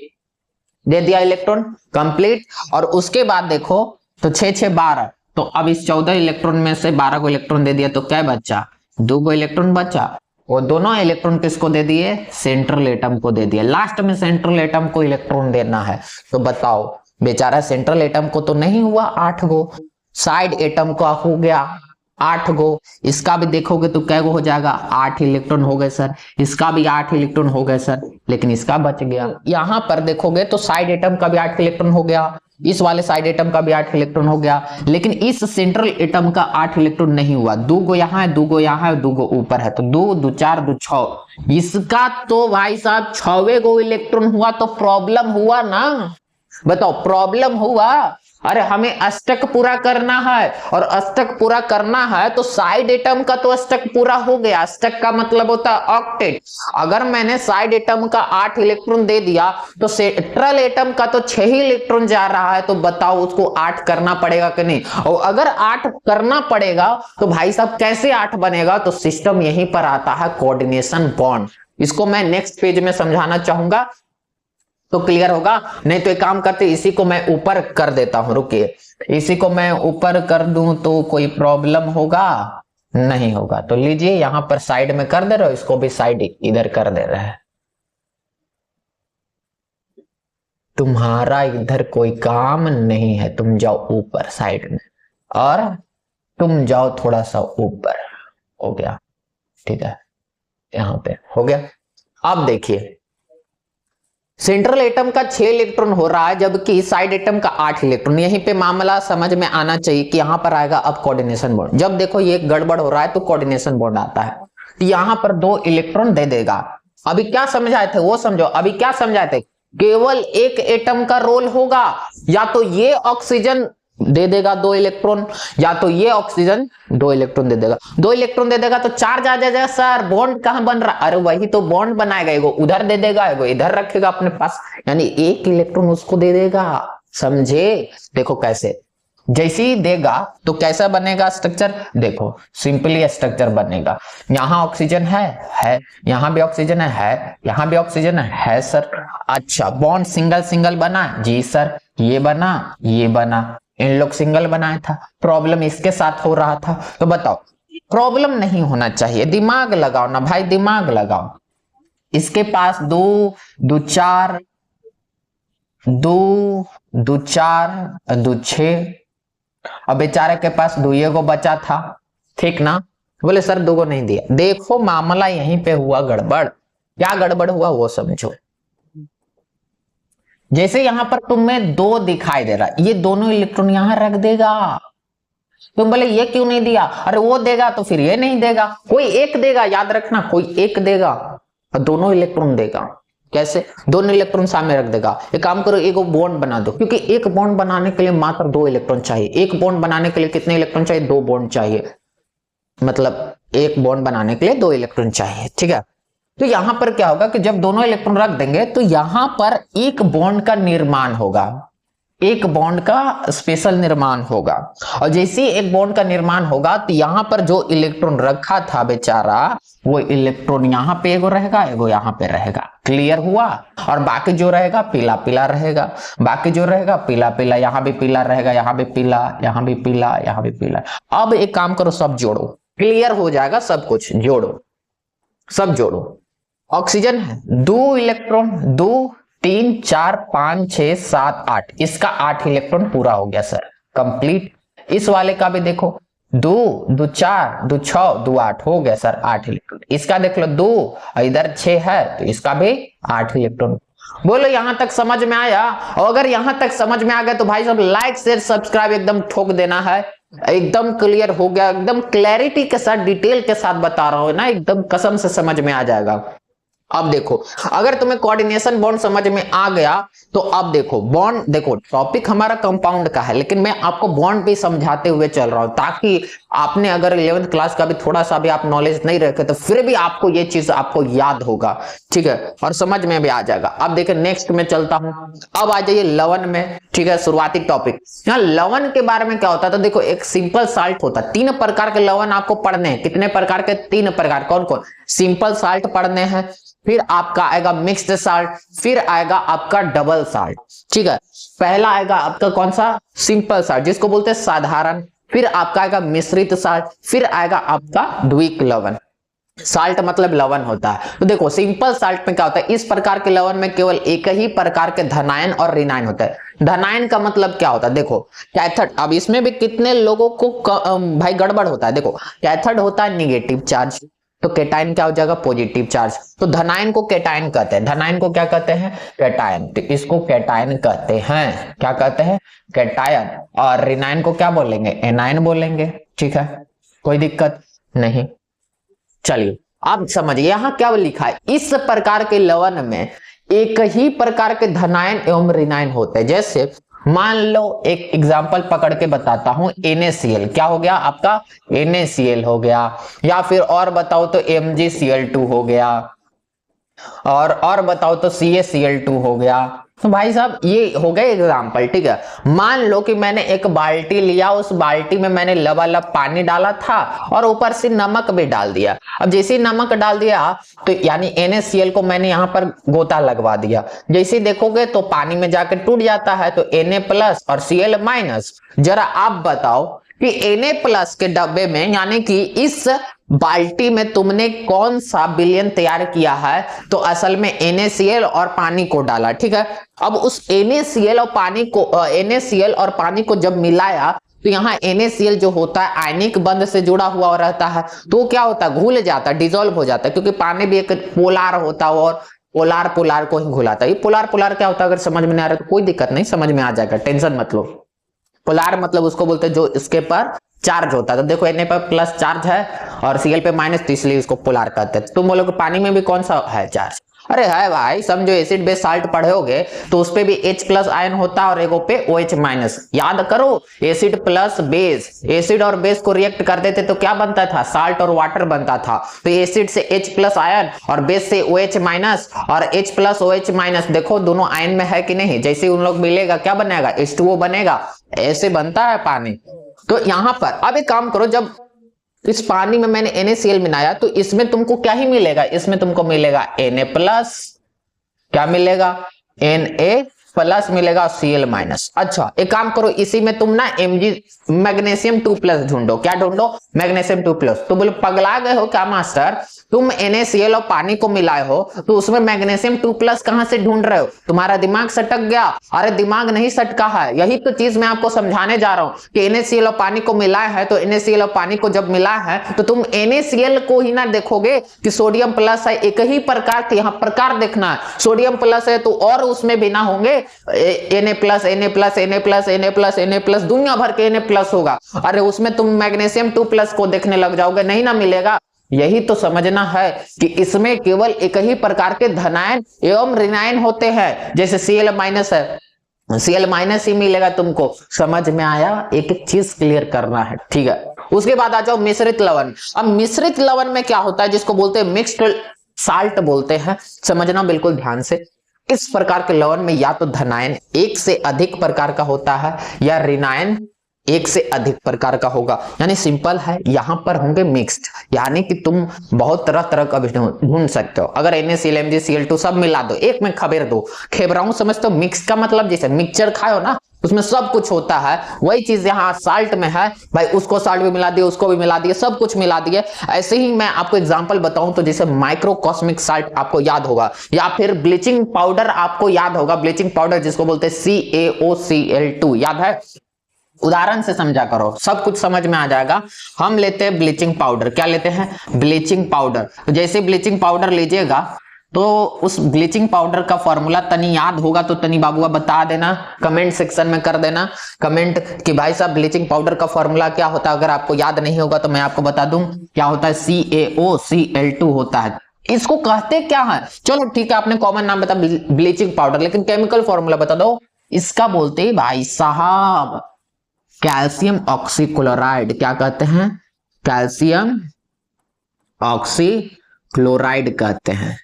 दे दिया इलेक्ट्रॉन कंप्लीट। और उसके बाद देखो तो 6 6 12, तो अब इस 14 इलेक्ट्रॉन में से 12 को इलेक्ट्रॉन दे दिया, तो क्या बचा? 2 गो इलेक्ट्रॉन बचा। वो दोनों इलेक्ट्रॉन किसको दे दिए? सेंट्रल एटम को दे दिया। लास्ट में सेंट्रल एटम को इलेक्ट्रॉन देना है, तो बताओ बेचारा सेंट्रल एटम को तो नहीं हुआ 8 गो, साइड एटम का हो गया 8 गो। इसका भी देखोगे तो क्या गो हो जाएगा? 8 इलेक्ट्रॉन हो गए सर। इसका भी 8 इलेक्ट्रॉन हो गए सर, लेकिन इसका बच गया। यहां पर देखोगे तो साइड एटम का भी 8 इलेक्ट्रॉन हो गया, इस वाले साइड एटम का भी 8 इलेक्ट्रॉन हो गया, लेकिन इस सेंट्रल एटम का 8 इलेक्ट्रॉन नहीं हुआ। 2 गो यहाँ है, 2 गो यहाँ है, 2 गो ऊपर है, तो 2 2 4 2 6। इसका तो भाई साहब 6वें गो इलेक्ट्रॉन हुआ, तो प्रॉब्लम हुआ ना। बताओ प्रॉब्लम हुआ। अरे हमें अष्टक पूरा करना है, और अष्टक पूरा करना है तो साइड एटम का तो अष्टक पूरा हो गया। अष्टक का मतलब होता है ऑक्टेट। अगर मैंने साइड एटम का 8 इलेक्ट्रॉन दे दिया तो सेंट्रल एटम का तो 6 ही इलेक्ट्रॉन जा रहा है, तो बताओ उसको 8 करना पड़ेगा कि नहीं? और अगर 8 करना पड़ेगा तो भाई साहब कैसे 8 बनेगा? तो सिस्टम यहीं पर आता है कोऑर्डिनेशन बॉन्ड। इसको मैं नेक्स्ट पेज में समझाना चाहूंगा तो क्लियर होगा। नहीं तो एक काम करते, इसी को मैं ऊपर कर देता हूं, रुकिए, इसी को मैं ऊपर कर दूं तो कोई प्रॉब्लम होगा? नहीं होगा। तो लीजिए यहां पर साइड में कर दे रहे हो, इसको भी साइड इधर कर दे रहे हैं। तुम्हारा इधर कोई काम नहीं है, तुम जाओ ऊपर साइड में, और तुम जाओ थोड़ा सा ऊपर। हो गया, ठीक है, यहां पे हो गया। अब देखिए सेंट्रल एटम का 6 इलेक्ट्रॉन हो रहा है, जबकि साइड एटम का 8 इलेक्ट्रॉन। यहीं पे मामला समझ में आना चाहिए कि यहां पर आएगा अब कोऑर्डिनेशन बॉन्ड। जब देखो ये गड़बड़ हो रहा है तो कोऑर्डिनेशन बॉन्ड आता है, तो यहां पर 2 इलेक्ट्रॉन दे देगा। अभी क्या समझाए थे वो समझो, अभी क्या समझाए थे, केवल एक एटम का रोल होगा, या तो ये ऑक्सीजन दे देगा 2 इलेक्ट्रॉन, या तो ये ऑक्सीजन 2 इलेक्ट्रॉन दे देगा। 2 इलेक्ट्रॉन दे देगा तो चार्ज आ जाएगा। सर बॉन्ड कहां बन रहा? अरे वही तो बॉन्ड बनाएगा, एगो उधर दे देगा, एगो इधर रखेगा अपने पास, यानी एक इलेक्ट्रॉन उसको दे देगा। समझे? देखो कैसे, जैसे ही देगा तो कैसा बनेगा स्ट्रक्चर, देखो सिंपली स्ट्रक्चर बनेगा। यहां ऑक्सीजन है, यहां भी ऑक्सीजन है, यहां भी ऑक्सीजन है सर। अच्छा, बॉन्ड सिंगल सिंगल बना? जी सर, ये बना, ये बना, इन लोग सिंगल बनाया था। प्रॉब्लम इसके साथ हो रहा था, तो बताओ प्रॉब्लम नहीं होना चाहिए। दिमाग लगाओ ना भाई, दिमाग लगाओ। इसके पास 2 2 4 2 2 4 2 6, अब बेचारे के पास 2 को बचा था, ठीक ना? बोले सर 2 को नहीं दिया। देखो मामला यहीं पे हुआ गड़बड़। क्या गड़बड़ हुआ वो समझो। जैसे यहां पर तुम्हें 2 दिखाई दे रहा, ये दोनों इलेक्ट्रॉन यहां रख देगा। तुम बोले ये क्यों नहीं दिया? अरे वो देगा तो फिर ये नहीं देगा, कोई एक देगा, याद रखना, कोई एक देगा और दोनों इलेक्ट्रॉन देगा। कैसे? दोनों इलेक्ट्रॉन सामने रख देगा। एक काम करो, एक बॉन्ड बना दो, क्योंकि एक बॉन्ड बनाने के लिए मात्र 2 इलेक्ट्रॉन चाहिए। एक बॉन्ड बनाने के लिए कितने इलेक्ट्रॉन चाहिए? 2 बॉन्ड चाहिए, मतलब एक बॉन्ड बनाने के लिए 2 इलेक्ट्रॉन चाहिए, ठीक है। तो यहां पर क्या होगा कि जब दोनों इलेक्ट्रॉन रख देंगे तो यहां पर एक बॉन्ड का निर्माण होगा, एक बॉन्ड का स्पेशल निर्माण होगा। और जैसे एक बॉन्ड का निर्माण होगा तो यहां पर जो इलेक्ट्रॉन रखा था बेचारा, वो इलेक्ट्रॉन यहां पे एगो रहेगा, एगो यहां पे रहेगा। क्लियर हुआ? और बाकी जो रहेगा पीला पीला रहेगा, बाकी जो रहेगा पीला पीला, यहां भी पीला रहेगा, यहां भी पीला, यहां भी पीला, यहां भी पीला। अब एक काम करो, सब जोड़ो, क्लियर हो जाएगा सब कुछ। जोड़ो, सब जोड़ो। ऑक्सीजन है 2 इलेक्ट्रॉन, 2 3 4 5 6 7 8, इसका 8 इलेक्ट्रॉन पूरा हो गया सर, कंप्लीट। इस वाले का भी देखो, 2 2 4 2 6 2 8 हो गया सर, 8 इलेक्ट्रॉन। इसका देख लो 2, इधर 6 है तो इसका भी 8 इलेक्ट्रॉन। बोलो यहां तक समझ में आया? और अगर यहां तक समझ में आ गया तो भाई सब लाइक शेयर सब्सक्राइब एकदम ठोक देना है। एकदम क्लियर हो गया, एकदम क्लैरिटी के साथ, डिटेल के साथ बता रहा हूं ना, एकदम कसम से समझ में आ जाएगा। अब देखो, अगर तुम्हें कोऑर्डिनेशन बॉन्ड समझ में आ गया तो अब देखो बॉन्ड, देखो टॉपिक हमारा कंपाउंड का है, लेकिन मैं आपको बॉन्ड भी समझाते हुए चल रहा हूं, ताकि आपने अगर 11th क्लास का भी थोड़ा सा भी आप नॉलेज नहीं रखे तो फिर भी आपको ये चीज आपको याद होगा, ठीक है, और समझ में भी आ जाएगा। अब देखिए नेक्स्ट में चलता हूं, अब आ जाइए लवण में, ठीक है, शुरुआती टॉपिक। यहाँ लवण के बारे में क्या होता है, तो देखो एक सिंपल साल्ट होता है। 3 प्रकार के लवण आपको पढ़ने हैं। कितने प्रकार के? 3 प्रकार। कौन कौन? सिंपल साल्ट पढ़ने हैं, फिर आपका आएगा मिक्स्ड साल्ट, फिर आएगा आपका डबल साल्ट, ठीक है। पहला आएगा आपका कौन सा? सिंपल साल्ट, जिसको बोलते हैं साधारण। फिर आपका आएगा मिश्रित साल्ट, फिर आएगा आपका द्विक लवण। साल्ट मतलब लवण होता है। तो देखो सिंपल साल्ट में क्या होता है, इस प्रकार के लवण में केवल एक ही प्रकार के धनायन और ऋणायन होता है। धनायन का मतलब क्या होता है? देखो कैथोड, अब इसमें भी कितने लोगों को भाई गड़बड़ होता है। देखो कैथोड होता है निगेटिव चार्ज, तो कैटायन क्या हो जाएगा? Positive charge. तो धनायन को कैटायन कहते हैं। धनायन को क्या कहते हैं? कैटायन। तो इसको कैटायन कहते हैं। क्या कहते हैं? कैटायन। और ऋणायन को क्या बोलेंगे? एनायन बोलेंगे, ठीक है, कोई दिक्कत नहीं। चलिए अब समझिए यहां क्या लिखा है। इस प्रकार के लवण में एक ही प्रकार के धनायन एवं ऋणायन होते हैं। जैसे मान लो एक एग्जांपल पकड़ के बताता हूं, NaCl क्या हो गया आपका? NaCl हो गया, या फिर और बताओ तो MgCl2 हो गया, और बताओ तो CaCl2 हो गया, तो भाई साहब ये हो गए एग्जाम्पल, ठीक है। मान लो कि मैंने एक बाल्टी लिया, उस बाल्टी में मैंने लबालब पानी डाला था और ऊपर से नमक भी डाल दिया। अब जैसे ही नमक डाल दिया तो यानी NaCl को मैंने यहाँ पर गोता लगवा दिया। जैसे देखोगे तो पानी में जाकर टूट जाता है, तो Na+ और Cl-। जरा आप बताओ कि Na+ के डब्बे में यानी कि इस बाल्टी में तुमने कौन सा विलयन तैयार किया है? तो असल में NaCl और पानी को डाला, ठीक है। अब उस NaCl और पानी को जब मिलाया तो यहाँ NaCl जो होता है आयनिक बंध से जुड़ा हुआ रहता है, तो क्या होता है, घुल जाता है, डिजोल्व हो जाता है, क्योंकि पानी भी एक पोलार होता है और पोलार को ही घुलाता है। ये पोलार क्या होता है, अगर समझ में नहीं आ रहा तो कोई दिक्कत नहीं, समझ में आ जाएगा, टेंशन मत लो। पोलार मतलब उसको बोलते हैं जो इसके पर चार्ज होता है। तो देखो Na पर प्लस चार्ज है और Cl पे माइनस, तो इसलिए इसको पोलार कहते हैं। तुम बोलोगे पानी में भी कौन सा है चार्ज? अरे है भाई, समझो एसिड बेस साल्ट पढ़े होगे तो उस पे भी H+ आयन होता है और एगो पे OH-। याद करो, एसिड प्लस बेस, एसिड और बेस को रिएक्ट कर देते तो क्या बनता था, साल्ट और वाटर बनता था। तो एसिड से H+ आयन और बेस से OH- और H+ OH- देखो दोनों आयन में है कि नहीं, जैसे उन लोग मिलेगा क्या बनेगा, H2O बनेगा, ऐसे बनता है पानी। तो यहां पर अब एक काम करो, जब इस पानी में मैंने NaCl मिलाया तो इसमें तुमको क्या ही मिलेगा, इसमें तुमको मिलेगा Na+, क्या मिलेगा, Na+ मिलेगा, Cl-। अच्छा एक काम करो, इसी में तुम ना मैग्नीशियम 2+ ढूंढो। क्या ढूंढो, मैग्नीशियम 2+। तो बोलो पगला गए हो क्या मास्टर, तुम NaCl और पानी को मिलाए हो तो उसमें मैग्नीशियम 2+ कहां से ढूंढ रहे हो, तुम्हारा दिमाग सटक गया? अरे दिमाग नहीं सटका है, यही तो चीज मैं आपको समझाने जा रहा हूं कि NaCl और पानी को मिलाए है, तो NaCl और पानी को जब मिला है तो तुम NaCl को ही ना देखोगे कि सोडियम प्लस है, एक ही प्रकार के यहाँ प्रकार देखना है। सोडियम प्लस है तो और उसमें भी ना होंगे Na+, दुनिया भर के Na+ होगा। अरे उसमें तुम मैग्नीशियम 2+ को देखने लग जाओगे, नहीं ना मिलेगा। यही तो समझना है कि इसमें केवल एक ही प्रकार के धनायन एवं ऋणायन होते हैं, जैसे Cl- है, Cl- ही मिलेगा तुमको। समझ में आया? एक एक चीज क्लियर करना है, ठीक है। उसके बाद आ जाओ मिश्रित लवण। अब मिश्रित लवण में क्या होता है, जिसको बोलते हैं मिक्स्ड साल्ट बोलते हैं, समझना बिल्कुल ध्यान से। इस प्रकार के लवण में या तो धनायन एक से अधिक प्रकार का होता है या ऋणायन एक से अधिक प्रकार का होगा। यानी सिंपल है, यहां पर होंगे मिक्स्ड, यानी कि तुम बहुत तरह तरह का ढूंढ सकते हो। अगर NaCl MgCl2 सब मिला दो, एक में खबेर दो, खेबराऊं समझते हो। मिक्स का मतलब जैसे मिक्सचर खाओ ना, उसमें सब कुछ होता है, वही चीज यहाँ साल्ट में है भाई। उसको साल्ट भी मिला दिए, उसको भी मिला दिए, सब कुछ मिला दिए। ऐसे ही मैं आपको एग्जांपल बताऊं तो जैसे माइक्रोकॉस्मिक साल्ट आपको याद होगा, या फिर ब्लीचिंग पाउडर आपको याद होगा। ब्लीचिंग पाउडर जिसको बोलते हैं CaOCl2, याद है? उदाहरण से समझा करो, सब कुछ समझ में आ जाएगा। हम लेते हैं ब्लीचिंग पाउडर। क्या लेते हैं, ब्लीचिंग पाउडर। तो जैसे ब्लीचिंग पाउडर लीजिएगा तो उस ब्लीचिंग पाउडर का फॉर्मूला तनी याद होगा तो तनी बाबुआ बता देना, कमेंट सेक्शन में कर देना कमेंट कि भाई साहब ब्लीचिंग पाउडर का फॉर्मूला क्या होता है। अगर आपको याद नहीं होगा तो मैं आपको बता दूं क्या होता है, CaOCl2 होता है। इसको कहते क्या है, चलो ठीक है, आपने कॉमन नाम बता ब्लीचिंग पाउडर, लेकिन केमिकल फॉर्मूला बता दो। इसका बोलते भाई साहब कैल्शियम ऑक्सीक्लोराइड। क्या कहते हैं, कैल्शियम ऑक्सीक्लोराइड कहते हैं।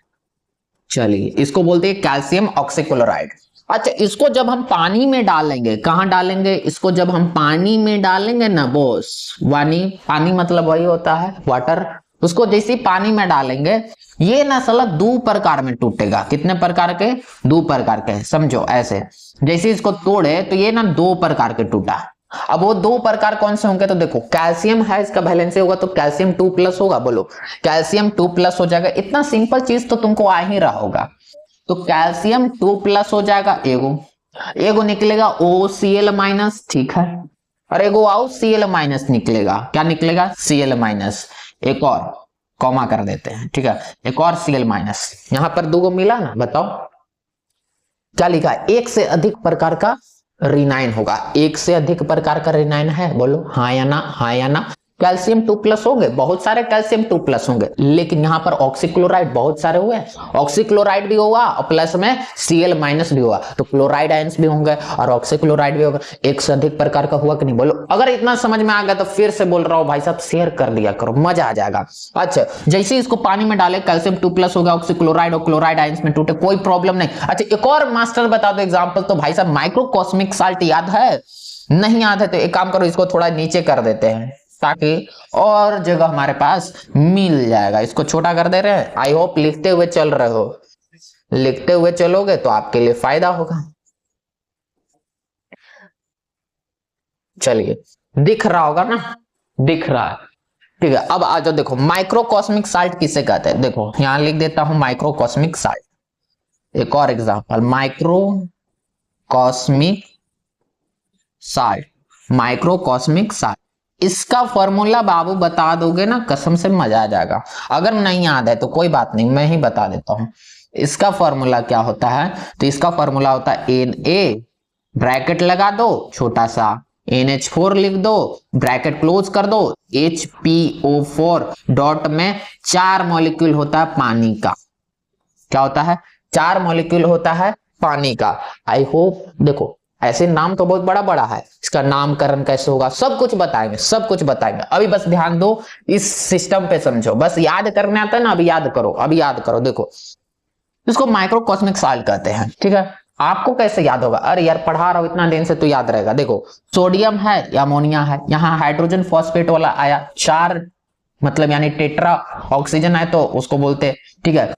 चलिए इसको बोलते हैं कैल्शियम ऑक्सीक्लोराइड। अच्छा इसको जब हम पानी में डालेंगे, कहां डालेंगे, इसको जब हम पानी में डालेंगे ना बॉस, पानी मतलब वही होता है वाटर। उसको जैसे पानी में डालेंगे ये ना साला दो प्रकार में टूटेगा। कितने प्रकार के, दो प्रकार के, समझो ऐसे। जैसे इसको तोड़े तो ये ना दो प्रकार के टूटा। अब वो दो प्रकार कौन से होंगे, तो देखो कैल्शियम है, इसका वैलेंसी होगा तो कैल्शियम 2+ होगा। बोलो कैल्शियम 2+ हो जाएगा। इतना सिंपल चीज तो तुमको आ ही रहा होगा। तो कैल्शियम 2+ हो जाएगा, एगो निकलेगा OCl-, ठीक है, और एगो आओ Cl- निकलेगा। क्या निकलेगा, Cl-। एक और कॉमा कर देते हैं, ठीक है, एक और Cl-। यहां पर दो मिला ना, बताओ क्या लिखा है, एक से अधिक प्रकार का ऋणायन होगा। एक से अधिक प्रकार का ऋणायन है, बोलो हाँ या ना, हाँ या ना। कैल्शियम 2+ होंगे, बहुत सारे कैल्शियम 2+ होंगे, लेकिन यहाँ पर ऑक्सीक्लोराइड बहुत सारे हुए, ऑक्सीक्लोराइड भी होगा और प्लस में Cl- भी होगा, तो क्लोराइड आयंस भी होंगे और ऑक्सीक्लोराइड भी होगा। एक से अधिक प्रकार का हुआ कि नहीं, बोलो। अगर इतना समझ में आ गया तो फिर से बोल रहा हूँ भाई साहब, शेयर कर दिया करो, मजा आ जाएगा। अच्छा, जैसे इसको पानी में डाले कैल्शियम 2+ हो गया, ऑक्सीक्लोराइड और क्लोराइड आयंस में टूटे, कोई प्रॉब्लम नहीं। अच्छा, एक और मास्टर बता दो एग्जाम्पल, तो भाई साहब माइक्रोकॉस्मिक साल्ट याद है? नहीं याद है तो एक काम करो, इसको थोड़ा नीचे कर देते हैं ताकि और जगह हमारे पास मिल जाएगा। इसको छोटा कर दे रहे हैं। आई होप लिखते हुए चल रहे हो, लिखते हुए चलोगे तो आपके लिए फायदा होगा। चलिए, दिख रहा होगा ना, दिख रहा है, ठीक है। अब आ जाओ, देखो माइक्रोकॉस्मिक साल्ट किसे कहते हैं, देखो यहां लिख देता हूं माइक्रोकॉस्मिक साल्ट। एक और एग्जांपल, माइक्रोकॉस्मिक साल्ट, माइक्रोकॉस्मिक साल्ट, इसका फॉर्मूला बाबू बता दोगे ना, कसम से मजा आ जाएगा। अगर नहीं याद है तो कोई बात नहीं, मैं ही बता देता हूं। इसका फॉर्मूला क्या होता है, तो इसका फॉर्मूला होता है Na, ब्रैकेट लगा दो छोटा सा, NH4 लिख दो, ब्रैकेट क्लोज कर दो, HPO4, डॉट में 4 मॉलिक्यूल होता है पानी का। क्या होता है? 4 मॉलिक्यूल होता है पानी का। आई होप, देखो ऐसे नाम तो बहुत बड़ा बड़ा है, इसका नामकरण कैसे होगा सब कुछ बताएंगे, सब कुछ बताएंगे। अभी बस ध्यान दो, इस सिस्टम पे समझो, बस याद करने आता है ना, अभी याद करो, अभी याद करो। देखो इसको माइक्रोकॉस्मिक साल्ट कहते हैं, ठीक है। आपको कैसे याद होगा? अरे यार पढ़ा रहा हूं इतना दिन से तो याद रहेगा। देखो सोडियम है या अमोनिया है, यहाँ हाइड्रोजन फॉस्फेट वाला आया, 4 मतलब यानी टेट्रा ऑक्सीजन है तो उसको बोलते, ठीक है।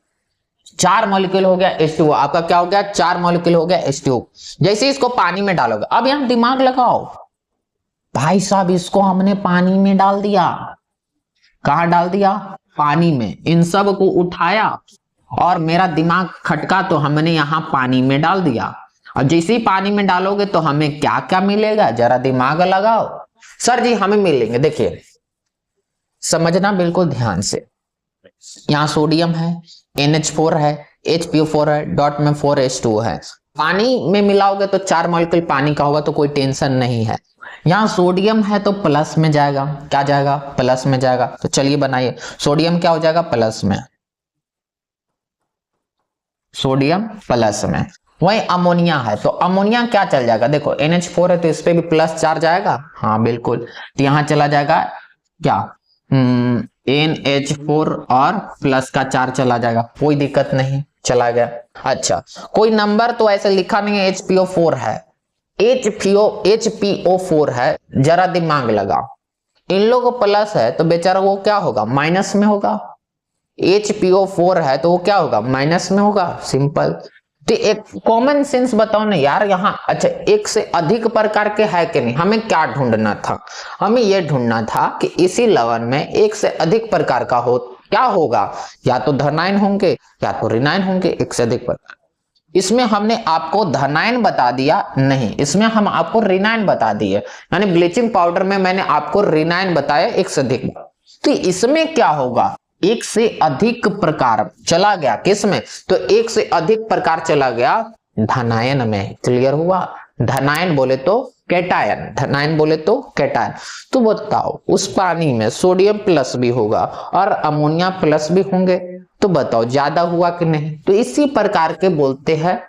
4 मॉलिक्यूल हो गया H2O, आपका क्या हो गया? 4 मॉलिक्यूल हो गया H2O। जैसे इसको पानी में डालोगे, अब यहां दिमाग लगाओ भाई साहब, इसको हमने पानी में डाल दिया। कहां डाल दिया? पानी में। इन सब को उठाया और मेरा दिमाग खटका तो हमने यहां पानी में डाल दिया। और जैसे ही पानी में डालोगे तो हमें क्या क्या मिलेगा, जरा दिमाग लगाओ। सर जी हमें मिलेंगे, देखिए समझना बिल्कुल ध्यान से। यहाँ सोडियम है, NH4 है, HPO4 है, डॉट में 4H2O है। पानी में मिलाओगे तो 4 मॉलिक्यूल पानी का होगा, तो कोई टेंशन नहीं है। यहाँ सोडियम है तो प्लस में जाएगा, क्या जाएगा? प्लस में जाएगा। तो चलिए बनाइए, सोडियम क्या हो जाएगा? प्लस में, सोडियम प्लस में। वही अमोनिया है तो अमोनिया क्या चल जाएगा? देखो NH4 है तो इस पे भी +4 जाएगा, हाँ बिल्कुल। तो यहां चला जाएगा क्या? NH4 और प्लस का 4 चला जाएगा, कोई दिक्कत नहीं, चला गया। अच्छा, कोई नंबर तो ऐसे लिखा नहीं है, HPO4 है, HPO4 है, जरा दिमाग लगाओ। इन लोगों को प्लस है तो बेचारा वो क्या होगा? माइनस में होगा। HPO4 है तो वो क्या होगा? माइनस में होगा, सिंपल। तो एक कॉमन सेंस बताओ ना यार यहाँ। अच्छा, एक से अधिक प्रकार के है कि नहीं? हमें क्या ढूंढना था? हमें यह ढूंढना था कि इसी लवण में एक से अधिक प्रकार का हो, क्या होगा? या तो धनायन होंगे या तो ऋणायन होंगे, एक से अधिक प्रकार। इसमें हमने आपको धनायन बता दिया नहीं, इसमें हम आपको ऋणायन बता दिए, यानी ब्लीचिंग पाउडर में मैंने आपको ऋणायन बताया एक से अधिक। तो इसमें क्या होगा? एक से अधिक प्रकार चला गया, किसमें? तो एक से अधिक प्रकार चला गया धनायन में। क्लियर हुआ? धनायन बोले तो कैटायन, धनायन बोले तो कैटायन। तो बताओ उस पानी में सोडियम प्लस भी होगा और अमोनिया प्लस भी होंगे, तो बताओ ज्यादा हुआ कि नहीं? तो इसी प्रकार के बोलते हैं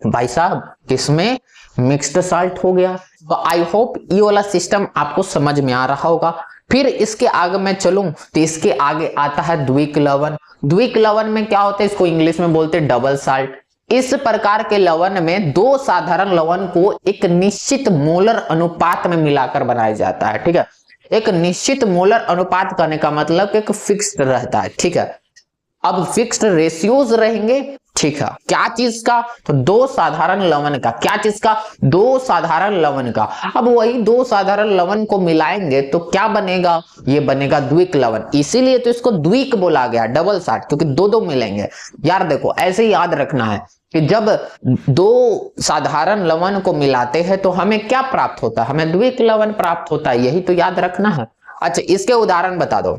भाई साहब, किसमें? मिक्स्ड साल्ट हो गया। तो आई होप ये वाला सिस्टम आपको समझ में आ रहा होगा। फिर इसके आगे मैं चलूं तो इसके आगे आता है द्विक लवण। द्विक लवण में क्या होता है? इसको इंग्लिश में बोलते हैं डबल साल्ट। इस प्रकार के लवण में 2 साधारण लवण को एक निश्चित मोलर अनुपात में मिलाकर बनाया जाता है, ठीक है। एक निश्चित मोलर अनुपात करने का मतलब एक फिक्स्ड रहता है, ठीक है। अब फिक्स्ड रेशियोज रहेंगे, ठीक है। क्या चीज का? तो 2 साधारण लवण का। क्या चीज का? 2 साधारण लवण का। अब वही 2 साधारण लवण को मिलाएंगे तो क्या बनेगा? ये बनेगा द्विक लवण। इसीलिए तो इसको द्विक बोला गया, डबल साल्ट, क्योंकि 2 मिलेंगे। यार देखो ऐसे ही याद रखना है कि जब 2 साधारण लवण को मिलाते हैं तो हमें क्या प्राप्त होता है? हमें द्विक लवण प्राप्त होता है, यही तो याद रखना है। अच्छा, इसके उदाहरण बता दो,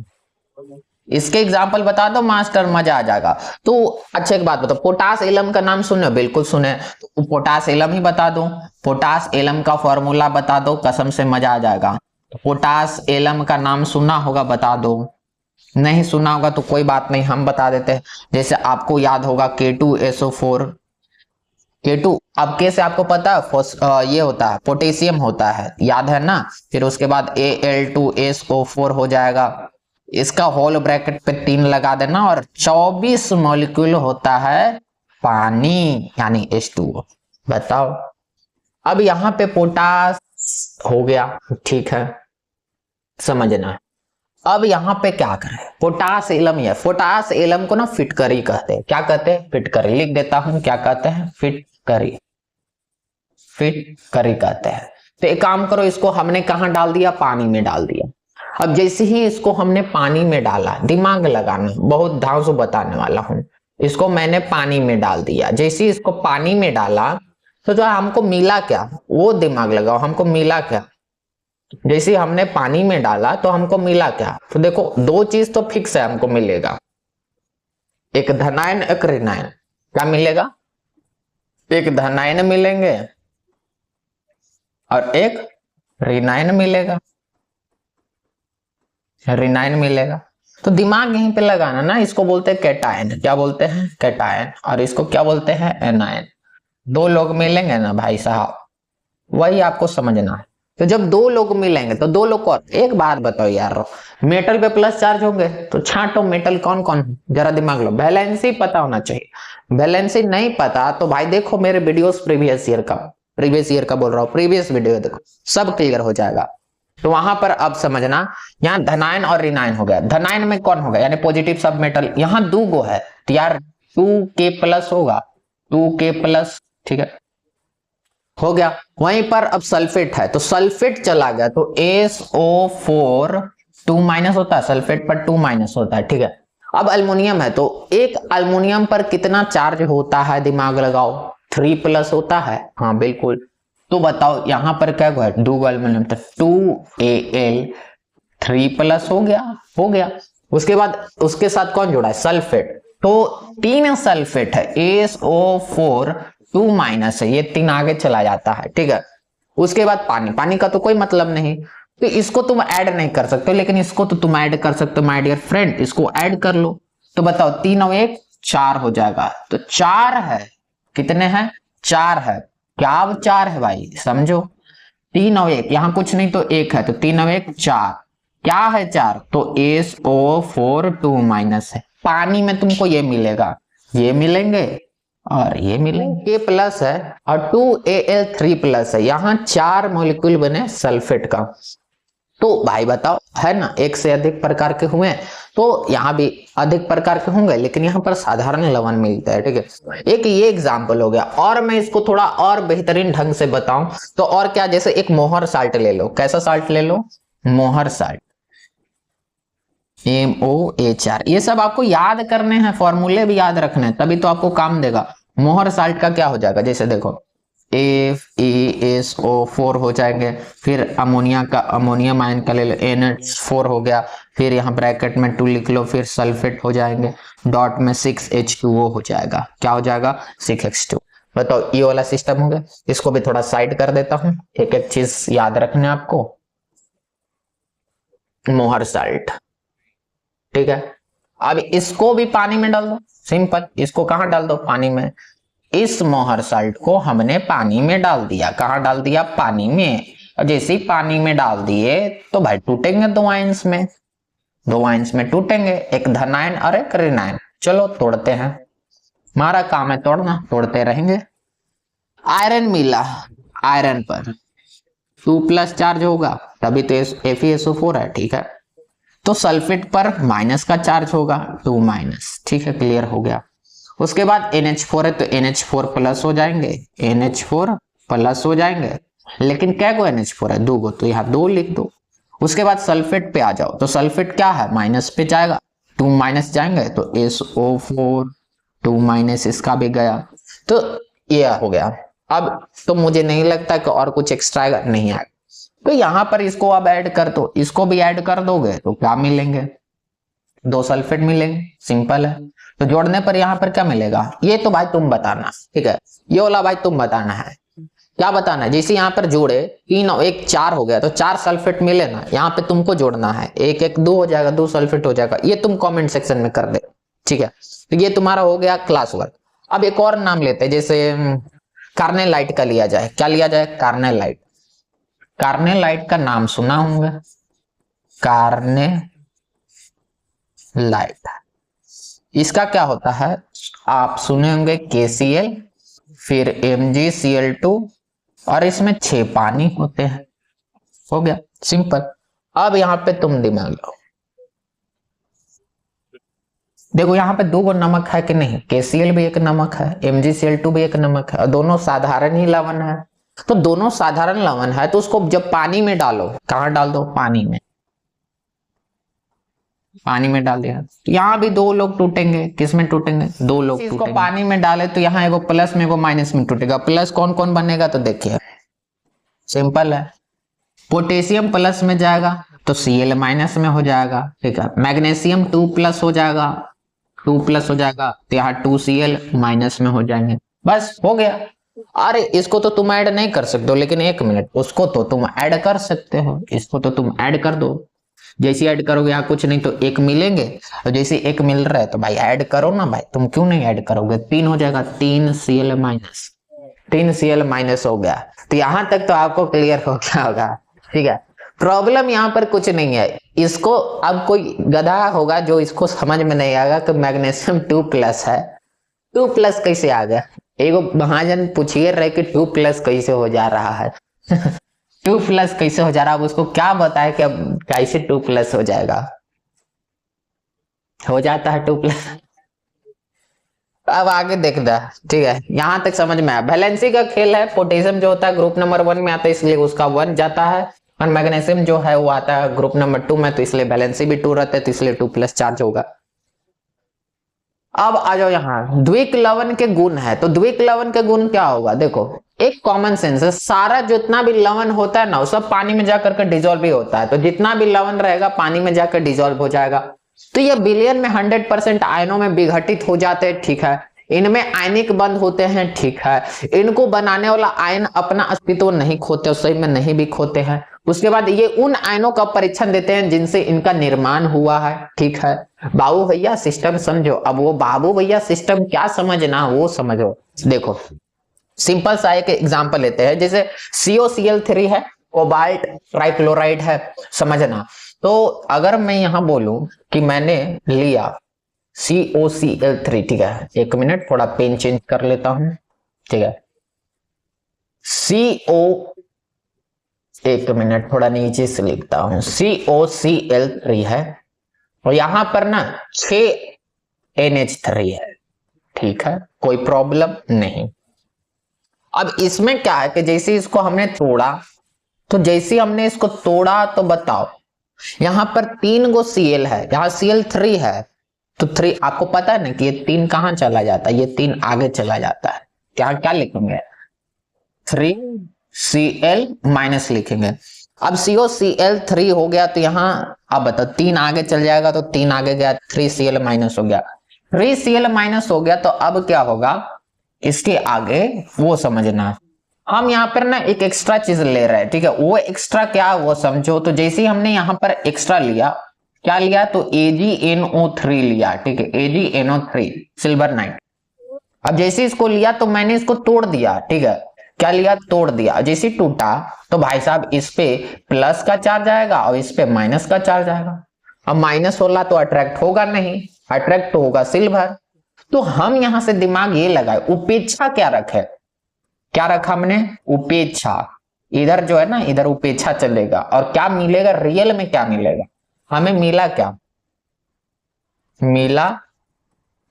इसके एग्जाम्पल बता दो मास्टर, मजा आ जाएगा। तो अच्छा एक बात बताओ, पोटास एलम का नाम सुने? बिल्कुल सुने, तो पोटास एलम ही बता दो। पोटास एलम का फॉर्मूला बता दो, कसम से मजा आ जाएगा। तो पोटास एलम का नाम सुना होगा, बता दो। नहीं सुना होगा तो कोई बात नहीं, हम बता देते हैं। जैसे आपको याद होगा K2SO4, K2, अब के से आपको पता है ये होता है पोटेशियम होता है, याद है ना। फिर उसके बाद Al2SO4 हो जाएगा, इसका होल ब्रैकेट पे 3 लगा देना, और 24 मॉलिक्यूल होता है पानी यानी H2O। बताओ, अब यहाँ पे पोटास हो गया, ठीक है, समझना। अब यहाँ पे क्या करें, पोटास एलम, या पोटास एलम को ना फिटकरी कहते हैं। क्या कहते हैं? फिटकरी। लिख देता हूं, क्या कहते हैं? फिटकरी, फिटकरी कहते हैं। तो एक काम करो, इसको हमने कहां डाल दिया? पानी में डाल दिया। अब जैसे ही इसको हमने पानी में डाला, दिमाग लगाना, बहुत ध्यान से बताने वाला हूं। इसको मैंने पानी में डाल दिया, जैसे ही इसको पानी में डाला तो जो हमको मिला क्या, वो दिमाग लगाओ, हमको मिला क्या? जैसे हमने पानी में डाला तो हमको मिला क्या? तो देखो, दो चीज तो फिक्स है हमको मिलेगा, एक धनायन एक ऋणायन। क्या मिलेगा? एक धनायन मिलेंगे और एक ऋणायन मिलेगा, ऋणायन मिलेगा। तो दिमाग यहीं पे लगाना ना, इसको बोलते हैं कैटायन। क्या बोलते हैं? कैटायन। और इसको क्या बोलते हैं? एनायन। दो लोग मिलेंगे ना भाई साहब, वही आपको समझना है। तो जब दो लोग मिलेंगे तो दो लोग कौन? एक बात बताओ यार, मेटल पे प्लस चार्ज होंगे तो छांटो मेटल कौन कौन, जरा दिमाग लो। वैलेंसी पता होना चाहिए, वैलेंसी नहीं पता तो भाई देखो मेरे वीडियोस प्रीवियस ईयर का बोल रहा हूँ, प्रीवियस वीडियो देखो, सब क्लियर हो जाएगा। तो वहां पर अब समझना, यहाँ धनायन और ऋणायन हो गया। धनायन में कौन होगा, यानी पॉजिटिव सब मेटल। यहाँ 2 गो है तो यार 2K+ होगा, 2K+, ठीक है, हो गया। वहीं पर अब सल्फेट है तो सल्फेट चला गया तो SO4 2- होता है, सल्फेट पर 2- होता है, ठीक है। अब अल्युमिनियम है तो एक अल्युमिनियम पर कितना चार्ज होता है, दिमाग लगाओ, 3+ होता है। हाँ बिल्कुल। तो बताओ यहाँ पर क्या हुआ, 2 अल्युमिनियम, तो 2Al 3+ हो गया, हो गया। उसके बाद उसके साथ कौन जुड़ा है? सल्फेट। तो 3 सल्फेट है, SO4 2- है, ये 3 आगे चला जाता है, ठीक है। उसके बाद पानी, पानी का तो कोई मतलब नहीं, तो इसको तुम ऐड नहीं कर सकते, लेकिन इसको तो तुम ऐड कर सकते हो माय डियर फ्रेंड, इसको ऐड कर लो। तो बताओ 3 और 1 4 हो जाएगा, तो 4 है। कितने हैं? 4 है। क्या अब 4 है भाई, समझो। 3 और 1, यहाँ कुछ नहीं तो 1 है, तो 3 और 1 4। क्या है 4? तो SO4 2- है। पानी में तुमको ये मिलेगा, ये मिलेंगे और ये मिलेंगे। K+ है और 2Al3+ है, यहाँ 4 मॉलिक्यूल बने सल्फेट का। तो भाई बताओ, है ना, एक से अधिक प्रकार के हुए, तो यहाँ भी अधिक प्रकार के होंगे, लेकिन यहाँ पर साधारण लवण मिलता है, ठीक है। एक ये एग्जाम्पल हो गया, और मैं इसको थोड़ा और बेहतरीन ढंग से बताऊं तो और क्या, जैसे एक मोहर साल्ट ले लो। कैसा साल्ट ले लो? मोहर साल्ट, MOHR। ये सब आपको याद करने हैं, फॉर्मूले भी याद रखने हैं, तभी तो आपको काम देगा। मोहर साल्ट का क्या हो जाएगा, जैसे देखो FeSO4 हो जाएंगे, फिर अमोनिया का, अमोनियम आयन का ले लो, NH4 हो गया, फिर यहाँ ब्रैकेट में 2 लिख लो, फिर सल्फेट हो जाएंगे, डॉट में 6H2O हो जाएगा। क्या हो जाएगा? 6H2। बताओ, ये वाला सिस्टम हो गया। इसको भी थोड़ा साइड कर देता हूं, एक एक चीज याद रखने आपको। मोहर साल्ट, ठीक है। अब इसको भी पानी में डाल दो, सिंपल। इसको कहां डाल दो? पानी में। इस मोहर साल्ट को हमने पानी में डाल दिया। कहां डाल दिया? पानी में। और जैसे ही पानी में डाल दिए तो भाई टूटेंगे 2 आयंस में, 2 आयंस में टूटेंगे, एक धनायन और एक ऋणायन। चलो तोड़ते हैं, हमारा काम है तोड़ना, तोड़ते रहेंगे। आयरन मिला, आयरन पर 2+ चार्ज होगा, तभी तो FeSO4 है, ठीक है। तो सल्फेट पर माइनस का चार्ज होगा, 2-, ठीक है, क्लियर हो गया। उसके बाद NH4 है तो NH4+ हो जाएंगे, NH4+ हो जाएंगे, लेकिन क्या को NH4 है? 2 गो, तो यहाँ 2 लिख दो। उसके बाद सल्फेट पे आ जाओ, तो सल्फेट क्या है? माइनस पे जाएगा, 2- जाएंगे, तो SO4 2- इसका भी गया, तो ये हो गया। अब तो मुझे नहीं लगता कि और कुछ एक्स्ट्रा नहीं आएगा, तो यहां पर इसको अब ऐड कर दो, इसको भी ऐड कर दोगे तो क्या मिलेंगे? 2 सल्फेट मिलेंगे, सिंपल है। तो जोड़ने पर यहां पर क्या मिलेगा? ये तो भाई तुम बताना, ठीक है, ये वाला भाई तुम बताना है। क्या बताना है, जैसे यहाँ पर जोड़े 3 और 1 4 हो गया तो 4 सल्फेट मिले ना, यहाँ पे तुमको जोड़ना है 1 1 2 हो जाएगा, 2 सल्फेट हो जाएगा, ये तुम कमेंट सेक्शन में कर दे, ठीक है। तो ये तुम्हारा हो गया क्लास वर्क। अब एक और नाम लेते हैं, जैसे कार्नेलाइट का लिया जाए, क्या लिया जाए, कार्नेलाइट। कार्नेलाइट का नाम सुना होंगे, कार्नेलाइट। इसका क्या होता है, आप सुने होंगे KCl, फिर MgCl2 और इसमें 6 पानी होते हैं। हो गया सिंपल। अब यहां पे तुम दिमाग लो, देखो यहाँ पे 2 नमक है कि नहीं, KCl भी एक नमक है, MgCl2 भी एक नमक है, और दोनों साधारण ही लवण है। तो दोनों साधारण लवण है तो उसको जब पानी में डालो, कहां डाल दो, पानी में, पानी में डाल दिया तो यहाँ भी 2 लोग टूटेंगे, किसमें टूटेंगे, 2 लोग टूटेंगे। इसको पानी में डाले तो यहाँ एगो प्लस में एगो माइनस में टूटेगा। प्लस कौन कौन बनेगा, तो देखिए सिंपल है, पोटेशियम प्लस में जाएगा तो Cl माइनस में हो जाएगा, ठीक है। मैग्नीशियम 2 प्लस हो जाएगा, 2 प्लस हो जाएगा तो यहाँ 2Cl माइनस में हो जाएंगे, बस हो गया। अरे इसको तो तुम ऐड नहीं कर सकते हो, लेकिन 1 मिनट, उसको तो तुम ऐड कर सकते हो, इसको तो तुम ऐड कर दो। जैसे ऐड करोगे यहाँ कुछ नहीं तो 1 मिलेंगे, और जैसे 1 मिल रहा है तो भाई ऐड करो ना भाई, तुम क्यों नहीं ऐड करोगे, 3 हो जाएगा, 3Cl माइनस, 3Cl माइनस हो गया। तो यहाँ तक तो आपको क्लियर हो गया होगा, ठीक है। प्रॉब्लम यहाँ पर कुछ नहीं है, इसको अब कोई गधा होगा जो इसको समझ में नहीं आएगा तो मैग्नीशियम 2 प्लस है, 2 प्लस कैसे आ गया, एगो महाजन पूछिए रहे कि 2 प्लस कैसे हो जा रहा है 2 प्लस कैसे हो जा रहा है, अब उसको क्या बताए कि अब कैसे 2 प्लस हो जाएगा, हो जाता है 2 प्लस। अब आगे देखना, ठीक है, यहां तक समझ में आया। वैलेंसी का खेल है, पोटेशियम जो होता है ग्रुप नंबर 1 में आता है इसलिए उसका 1 जाता है, और मैग्नीशियम जो है वो आता है ग्रुप नंबर 2 में तो इसलिए वैलेंसी भी 2 रहता है, तो इसलिए 2 प्लस चार्ज होगा। अब आ जाओ यहाँ द्विक लवण के गुण है, तो द्विक लवण के गुण क्या होगा, देखो एक कॉमन सेंस है, सारा जितना भी लवण होता है ना वो सब पानी में जाकर के डिजोल्व भी होता है, तो जितना भी लवण रहेगा पानी में जाकर डिजोल्व हो जाएगा। तो ये विलयन में 100% आयनों में विघटित हो जाते हैं, ठीक है। इनमें आयनिक बंध होते हैं, ठीक है। इनको बनाने वाला आयन अपना अस्तित्व नहीं खोते, सही में नहीं भी खोते हैं। उसके बाद ये उन आयनों का परीक्षण देते हैं जिनसे इनका निर्माण हुआ है, ठीक है। बाबू भैया सिस्टम समझो, अब वो बाबू भैया सिस्टम क्या समझना वो समझो। देखो सिंपल सा एक एग्जांपल लेते हैं, जैसे COCl3 है, कोबाल्ट ट्राइक्लोराइड है, समझना। तो अगर मैं यहां बोलूं कि मैंने लिया COCl3, ठीक है, 1 मिनट थोड़ा पेन चेंज कर लेता हूं, ठीक है। एक मिनट थोड़ा नीचे से लिखता हूं, COCl3 है और यहां पर ना 6 NH3 है, ठीक है, कोई प्रॉब्लम नहीं। अब इसमें क्या है कि जैसे इसको हमने तोड़ा, तो जैसे हमने इसको तोड़ा तो बताओ यहां पर 3 गो Cl है, यहां Cl3 है, तो 3 आपको पता है ना कि ये 3 कहां चला जाता है, ये 3 आगे चला जाता है, यहाँ क्या लिखेंगे 3Cl माइनस लिखेंगे। अब COCl3 हो गया तो यहाँ अब बताओ 3 आगे चल जाएगा, तो 3 आगे गया, 3Cl माइनस हो गया, 3Cl माइनस हो गया। तो अब क्या होगा इसके आगे वो समझना, हम यहाँ पर ना एक एक्स्ट्रा चीज ले रहे हैं, ठीक है, वो एक्स्ट्रा क्या वो समझो। तो जैसे हमने यहाँ पर एक्स्ट्रा लिया, क्या लिया, तो AgNO3 लिया, ठीक है, AgNO3 सिल्वर नाइट। अब जैसे इसको लिया तो मैंने इसको तोड़ दिया, ठीक है, क्या लिया, तोड़ दिया। जैसे टूटा तो भाई साहब इस पे प्लस का चार्ज आएगा और इस पे माइनस का चार्ज आएगा। अब माइनस होला तो अट्रैक्ट होगा नहीं, अट्रैक्ट होगा सिल्वर। तो हम यहां से दिमाग ये लगाए, उपेक्षा क्या रखे, क्या रखा हमने, उपेक्षा। इधर जो है ना इधर उपेक्षा चलेगा, और क्या मिलेगा रियल में, क्या मिलेगा हमें, मिला क्या, मिला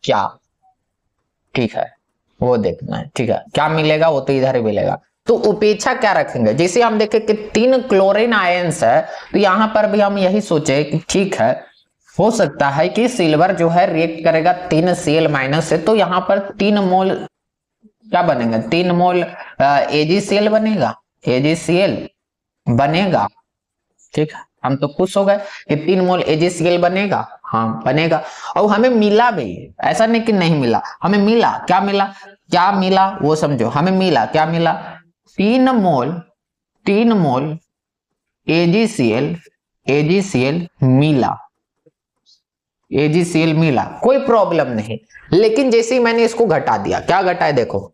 क्या, ठीक है, वो देखना है, ठीक है, क्या मिलेगा वो तो इधर ही मिलेगा। तो उपेक्षा क्या रखेंगे, जैसे हम देखें कि 3 क्लोरीन आयंस है, तो यहां पर भी हम यही सोचे कि ठीक है हो सकता है कि सिल्वर जो है रिएक्ट करेगा 3Cl माइनस से, तो यहां पर 3 मोल क्या बनेगा, 3 मोल AgCl बनेगा, AgCl बनेगा, ठीक है। हम तो खुश हो गए कि 3 मोल AgCl बनेगा, हाँ बनेगा। और हमें मिला भी, ऐसा नहीं कि नहीं मिला, हमें मिला, क्या मिला, क्या मिला वो समझो, हमें मिला क्या मिला, तीन मोल AgCl मिला, कोई प्रॉब्लम नहीं। लेकिन जैसे ही मैंने इसको घटा दिया, क्या घटाए देखो,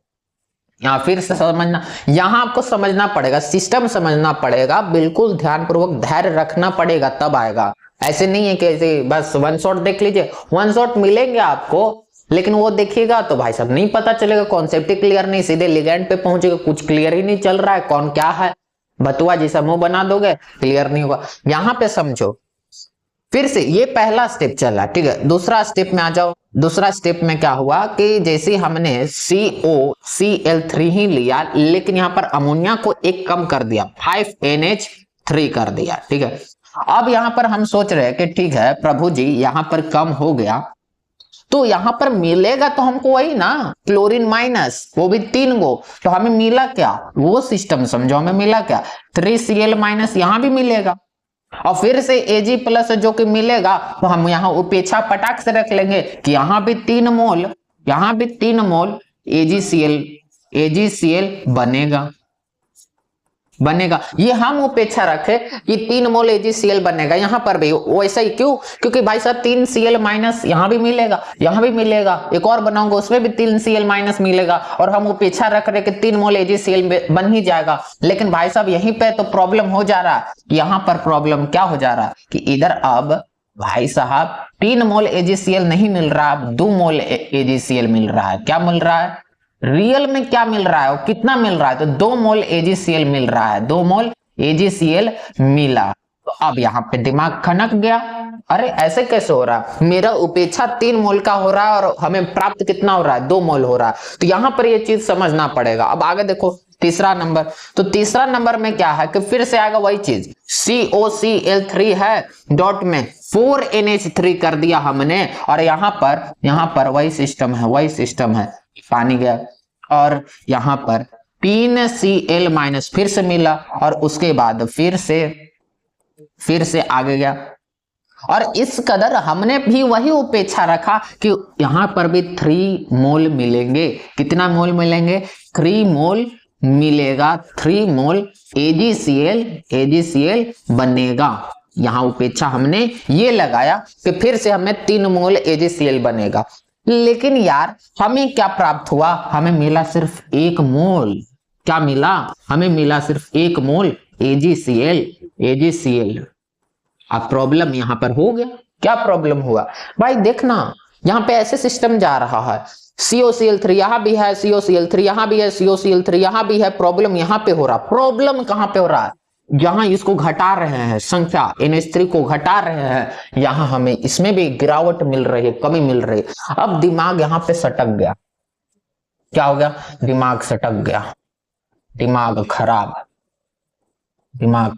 यहाँ फिर से समझना, यहाँ आपको समझना पड़ेगा, सिस्टम समझना पड़ेगा, बिल्कुल ध्यानपूर्वक धैर्य रखना पड़ेगा, तब आएगा। ऐसे नहीं है कि ऐसे बस वन शॉट देख लीजिए, वन शॉट मिलेंगे आपको, लेकिन वो देखिएगा तो भाई साहब नहीं पता चलेगा, कॉन्सेप्ट ही क्लियर नहीं, सीधे लिगेंड पे पहुंचेगा, कुछ क्लियर ही नहीं चल रहा है, कौन क्या है, बतुआ जैसा मुंह बना दोगे, क्लियर नहीं होगा। यहाँ पे समझो, फिर से ये पहला स्टेप चला, ठीक है। दूसरा स्टेप में आ जाओ। दूसरा स्टेप में क्या हुआ कि जैसे हमने COCl3 ही लिया, लेकिन यहाँ पर अमोनिया को एक कम कर दिया, 5NH3 कर दिया, ठीक है। अब यहाँ पर हम सोच रहे हैं कि ठीक है प्रभु जी, यहाँ पर कम हो गया तो यहाँ पर मिलेगा तो हमको वही ना, क्लोरीन माइनस, वो भी 3 गो, तो हमें मिला क्या, वो सिस्टम समझो, हमें मिला क्या, 3Cl माइनस, यहाँ भी मिलेगा, और फिर से Ag प्लस जो कि मिलेगा, तो हम यहाँ उपेक्षा पटाख से रख लेंगे कि यहाँ भी 3 मोल, यहाँ भी 3 मोल AgCl बनेगा। ये हम उपेक्षा रखे कि 3 मोल AgCl बनेगा, यहाँ पर भी वैसा ही, क्यों, क्योंकि भाई साहब 3Cl माइनस यहाँ भी मिलेगा, यहाँ भी मिलेगा, एक और बनाऊंगा उसमें भी 3Cl माइनस मिलेगा, और हम उपेक्षा रख रहे कि 3 मोल AgCl बन ही जाएगा। लेकिन भाई साहब यहीं पे तो प्रॉब्लम हो जा रहा है, यहाँ पर प्रॉब्लम क्या हो जा रहा है कि इधर अब भाई साहब 3 मोल AgCl नहीं मिल रहा, अब 2 मोल AgCl मिल रहा है। क्या मिल रहा है, रियल में क्या मिल रहा है, वो कितना मिल रहा है, तो 2 मोल AgCl मिल रहा है, 2 मोल AgCl मिला। तो अब यहाँ पे दिमाग खनक गया, अरे ऐसे कैसे हो रहा है, मेरा उपेक्षा 3 मोल का हो रहा है और हमें प्राप्त कितना हो रहा है, 2 मोल हो रहा है। तो यहाँ पर ये चीज समझना पड़ेगा। अब आगे देखो तीसरा नंबर, तो तीसरा नंबर में क्या है कि फिर से आएगा वही चीज, COCl3 है, डॉट में 4NH3 कर दिया हमने, और यहाँ पर वही सिस्टम है, पानी गया, और यहाँ पर 3Cl माइनस फिर से मिला, और उसके बाद फिर से आगे गया, और इस कदर हमने भी वही उपेक्षा रखा कि यहाँ पर भी 3 मोल मिलेंगे। कितना मोल मिलेंगे, 3 मोल मिलेगा, 3 मोल AgCl बनेगा। यहाँ उपेक्षा हमने ये लगाया कि फिर से हमें 3 मोल AgCl बनेगा। लेकिन यार हमें क्या प्राप्त हुआ, हमें मिला सिर्फ 1 मोल। क्या मिला, हमें मिला सिर्फ 1 मोल AgCl। अब प्रॉब्लम यहां पर हो गया। क्या प्रॉब्लम हुआ भाई, देखना यहां पे ऐसे सिस्टम जा रहा है, COCl3 यहां भी है, COCl3 यहां भी है, COCl3 यहां भी है, प्रॉब्लम यहां पे हो रहा। प्रॉब्लम कहां पे हो रहा है, जहां इसको घटा रहे हैं, संख्या NH3 को घटा रहे हैं, यहां हमें इसमें भी गिरावट मिल रही है, कमी मिल रही है। अब दिमाग यहां पे सटक गया। क्या हो गया, दिमाग सटक गया, दिमाग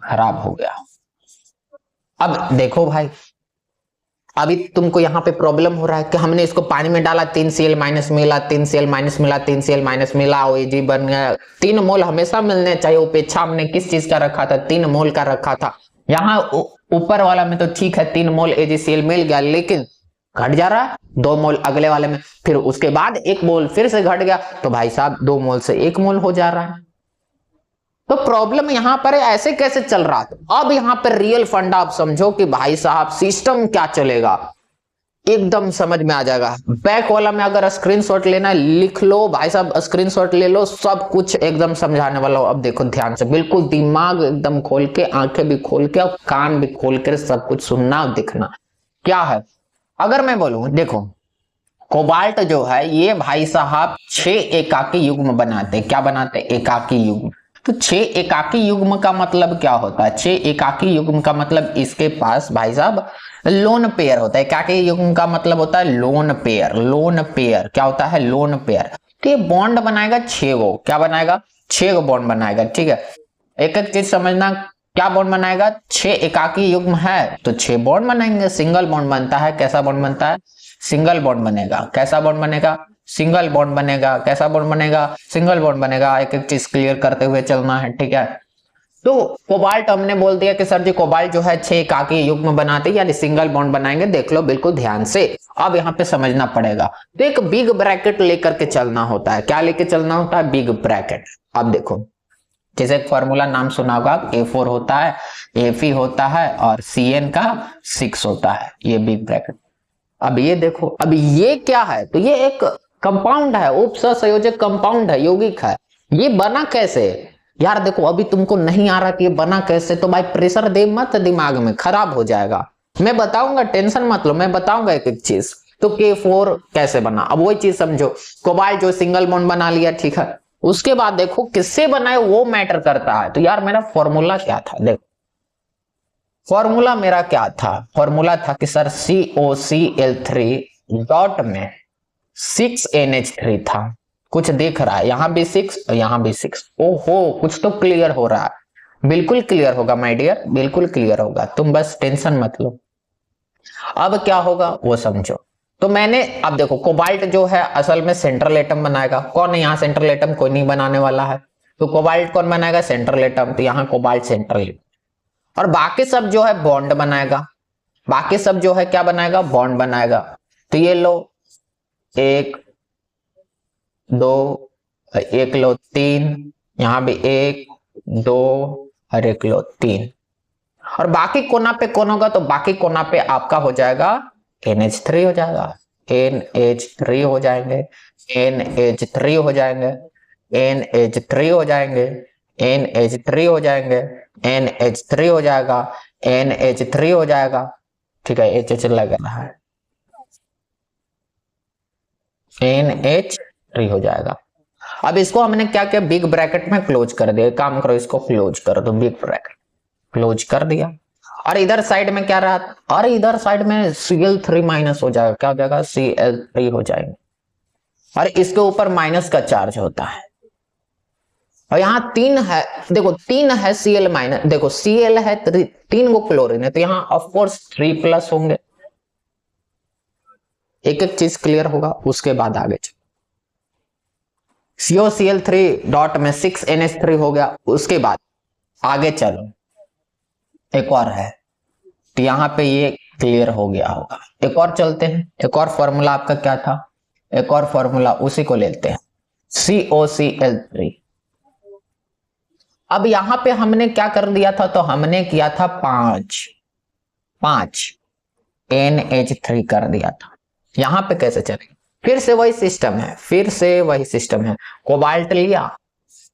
खराब हो गया। अब देखो भाई, अभी तुमको यहाँ पे प्रॉब्लम हो रहा है कि हमने इसको पानी में डाला, 3Cl माइनस मिला, 3Cl माइनस मिला, 3Cl माइनस मिला, Ag बन गया। 3 मोल हमेशा मिलने चाहिए, उपेक्षा हमने किस चीज का रखा था, 3 मोल का रखा था। यहाँ ऊपर वाला में तो ठीक है 3 मोल AgCl मिल गया, लेकिन घट जा रहा है 2 मोल अगले वाले में, फिर उसके बाद 1 मोल फिर से घट गया, तो भाई साहब 2 मोल से 1 मोल हो जा रहा है। तो प्रॉब्लम यहां पर है, ऐसे कैसे चल रहा था। अब यहां पर रियल फंडा आप समझो कि भाई साहब सिस्टम क्या चलेगा, एकदम समझ में आ जाएगा। बैक वाला में अगर स्क्रीनशॉट लेना लिख लो भाई साहब, स्क्रीनशॉट ले लो, सब कुछ एकदम समझाने वाला हो। अब देखो ध्यान से, बिल्कुल दिमाग एकदम खोल के, आंखें भी खोल के और कान भी खोल कर सब कुछ सुनना और दिखना। क्या है, अगर मैं बोलूं देखो, कोबाल्ट जो है ये भाई साहब 6 एकाकी युग्म बनाते हैं। क्या बनाते हैं, एकाकी युग्म। तो 6 एकाकी युग्म का मतलब क्या होता है, 6 एकाकी युग्म का मतलब इसके पास भाई साहब लोन पेयर होता है। एकाकी युग्म का मतलब होता है लोन पेयर। लोन पेयर क्या होता है, लोन पेयर। तो ये बॉन्ड बनाएगा 6 गो। क्या बनाएगा, 6 गो बॉन्ड बनाएगा। ठीक है, एक एक चीज समझना, क्या बॉन्ड बनाएगा, 6 एकाकी युग्म है तो 6 बॉन्ड बनाएंगे। सिंगल बॉन्ड बनता है, कैसा बॉन्ड बनता है, सिंगल बॉन्ड बनेगा। कैसा बॉन्ड बनेगा, सिंगल बॉन्ड बनेगा। कैसा बॉन्ड बनेगा, सिंगल बॉन्ड बनेगा। एक एक चीज क्लियर करते हुए चलना है। ठीक है, तो कोबाल्ट हमने बोल दिया कि सर जी कोबाल्ट जो है 6 एकाकी युग्म बनाते हैं, यानी सिंगल बॉन्ड बनाएंगे। देख लो बिल्कुल ध्यान से, अब यहाँ पे समझना पड़ेगा। तो एक बिग ब्रैकेट लेकर के चलना होता है। क्या लेके चलना होता है, बिग ब्रैकेट। अब देखो जैसे एक फॉर्मूला नाम सुना होगा, A4 होता है, Fe होता है और Cn का 6 होता है, ये बिग ब्रैकेट। अब ये देखो, अब ये क्या है, तो ये एक कंपाउंड है, उपसंयोजक कंपाउंड है, यौगिक है। ये बना कैसे यार? देखो अभी तुमको नहीं आ रहा कि ये बना कैसे, तो भाई प्रेशर दे मत दिमाग में, खराब हो जाएगा। मैं बताऊंगा, टेंशन मत लो, मैं बताऊंगा एक एक चीज। तो K4 कैसे बना, अब वही चीज समझो। कोबाल्ट जो सिंगल बॉन्ड बना लिया, ठीक है, उसके बाद देखो किससे बनाए वो मैटर करता है। तो यार मेरा फॉर्मूला क्या था, देखो फॉर्मूला मेरा क्या था, फॉर्मूला था कि सर COCl3 डॉट में 6NH3 था। कुछ देख रहा है, यहां भी 6 और यहां भी 6। ओहो, कुछ तो क्लियर हो रहा है। बिल्कुल क्लियर होगा माय डियर, बिल्कुल क्लियर होगा, तुम बस टेंशन मत लो। अब क्या होगा वो समझो। तो मैंने, अब देखो कोबाल्ट जो है असल में सेंट्रल एटम बनाएगा। कौन है यहाँ सेंट्रल एटम? कोई नहीं बनाने वाला है। तो कोबाल्ट कौन बनाएगा? Central atom. तो यहाँ कोबाल्ट सेंट्रल एटम। और बाकी सब जो है बॉन्ड बनाएगा। बाकी सब जो है क्या बनाएगा? बॉन्ड बनाएगा। तो ये लो 1 2, एक लो 3, यहां भी 1 2 और एक लो 3। और बाकी कोना पे कौन होगा? तो बाकी कोना पे आपका हो जाएगा NH3 हो जाएगा, NH3 हो जाएंगे, NH3 हो जाएंगे, NH3 हो जाएंगे, NH3 हो जाएंगे, NH3 हो जाएगा, NH3 हो जाएगा। ठीक है, HH लग रहा है, NH3 हो जाएगा। अब इसको हमने क्या किया? बिग ब्रैकेट में क्लोज कर दिया। काम करो, इसको क्लोज कर दो, बिग ब्रैकेट क्लोज कर दिया। और इधर साइड में क्या रहा? और इधर साइड में Cl3 माइनस हो जाएगा। क्या हो जाएगा? Cl3 हो जाएंगे। और इसके ऊपर माइनस का चार्ज होता है। और यहाँ 3 है, देखो 3 है Cl माइनस, देखो Cl है 3 को क्लोरीन है, तो यहाँ ऑफकोर्स 3 प्लस होंगे। एक एक चीज क्लियर होगा, उसके बाद आगे COCl3 डॉट में 6NH3 हो गया। उसके बाद आगे चलो, एक और है, तो यहां पे ये क्लियर हो गया होगा। एक और चलते हैं, एक और फॉर्मूला आपका क्या था? एक और फॉर्मूला उसी को लेते हैं, COCl3। अब यहां पे हमने क्या कर दिया था? तो हमने किया था 5 NH3 कर दिया था। यहां पे कैसे चलेगा? फिर से वही सिस्टम है, फिर से वही सिस्टम है। कोबाल्ट लिया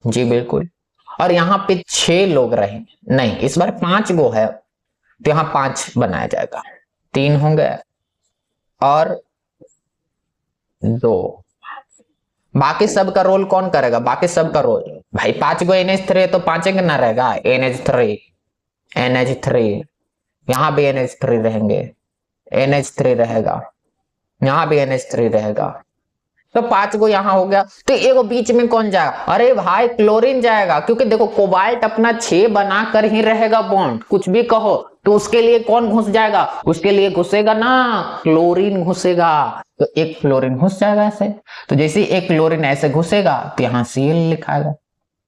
जी, बिल्कुल। और यहाँ पे 6 लोग रहे, नहीं इस बार 5 गो है, तो यहाँ 5 बनाया जाएगा। 3 होंगे और 2। बाकी सब का रोल कौन करेगा? बाकी सब का रोल भाई 5 गो NH3 है तो 5 ना रहेगा, NH3 यहाँ भी NH3 रहेंगे, NH3 रहेगा, यहाँ भी NH3 रहेगा। तो 5 गो यहाँ हो गया। तो एक बीच में कौन जाएगा? अरे भाई क्लोरीन जाएगा, क्योंकि देखो कोबाल्ट अपना 6 बना कर ही रहेगा बॉन्ड, कुछ भी कहो। तो उसके लिए कौन घुस जाएगा? उसके लिए घुसेगा ना, क्लोरीन घुसेगा। तो एक क्लोरीन घुस जाएगा ऐसे। तो जैसे एक क्लोरीन ऐसे घुसेगा तो यहाँ Cl लिखाएगा।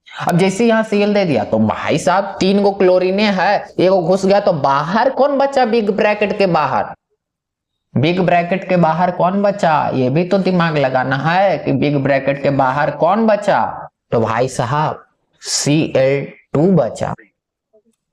अब जैसे यहाँ Cl दे दिया तो भाई साहब 3 गो क्लोरीन है, एक घुस गया, तो बाहर कौन बचा? बिग ब्रैकेट के बाहर, बिग ब्रैकेट के बाहर कौन बचा? ये भी तो दिमाग लगाना है कि बिग ब्रैकेट के बाहर कौन बचा? तो भाई साहब Cl2 बचा।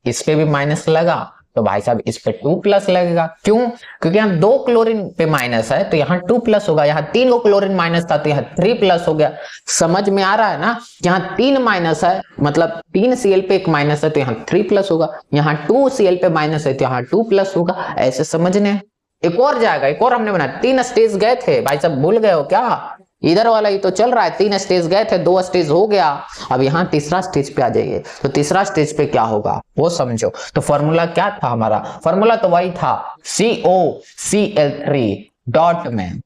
इस पे भी माइनस लगा तो भाई साहब इस पे 2 प्लस लगेगा। क्यों? क्योंकि यहाँ 2 क्लोरीन पे माइनस है तो यहाँ 2 प्लस होगा। यहाँ 3 को क्लोरीन माइनस था तो यहाँ 3 प्लस हो गया। समझ में आ रहा है ना? यहाँ 3 माइनस है, मतलब 3 Cl पे 1 माइनस है तो यहाँ 3 प्लस होगा। यहाँ 2 Cl पे माइनस है तो यहाँ 2 प्लस होगा। ऐसे समझने। एक और जाएगा, एक और हमने बनाया। 3 स्टेज गए थे भाई साहब, भूल गए हो क्या? इधर वाला ही तो चल रहा है। 3 स्टेज गए थे, 2 स्टेज हो गया। अब यहाँ तीसरा स्टेज पे आ जाइए। तो तीसरा स्टेज पे क्या होगा वो समझो। तो फॉर्मूला क्या था हमारा? फॉर्मूला तो वही था, COCl3 डॉट में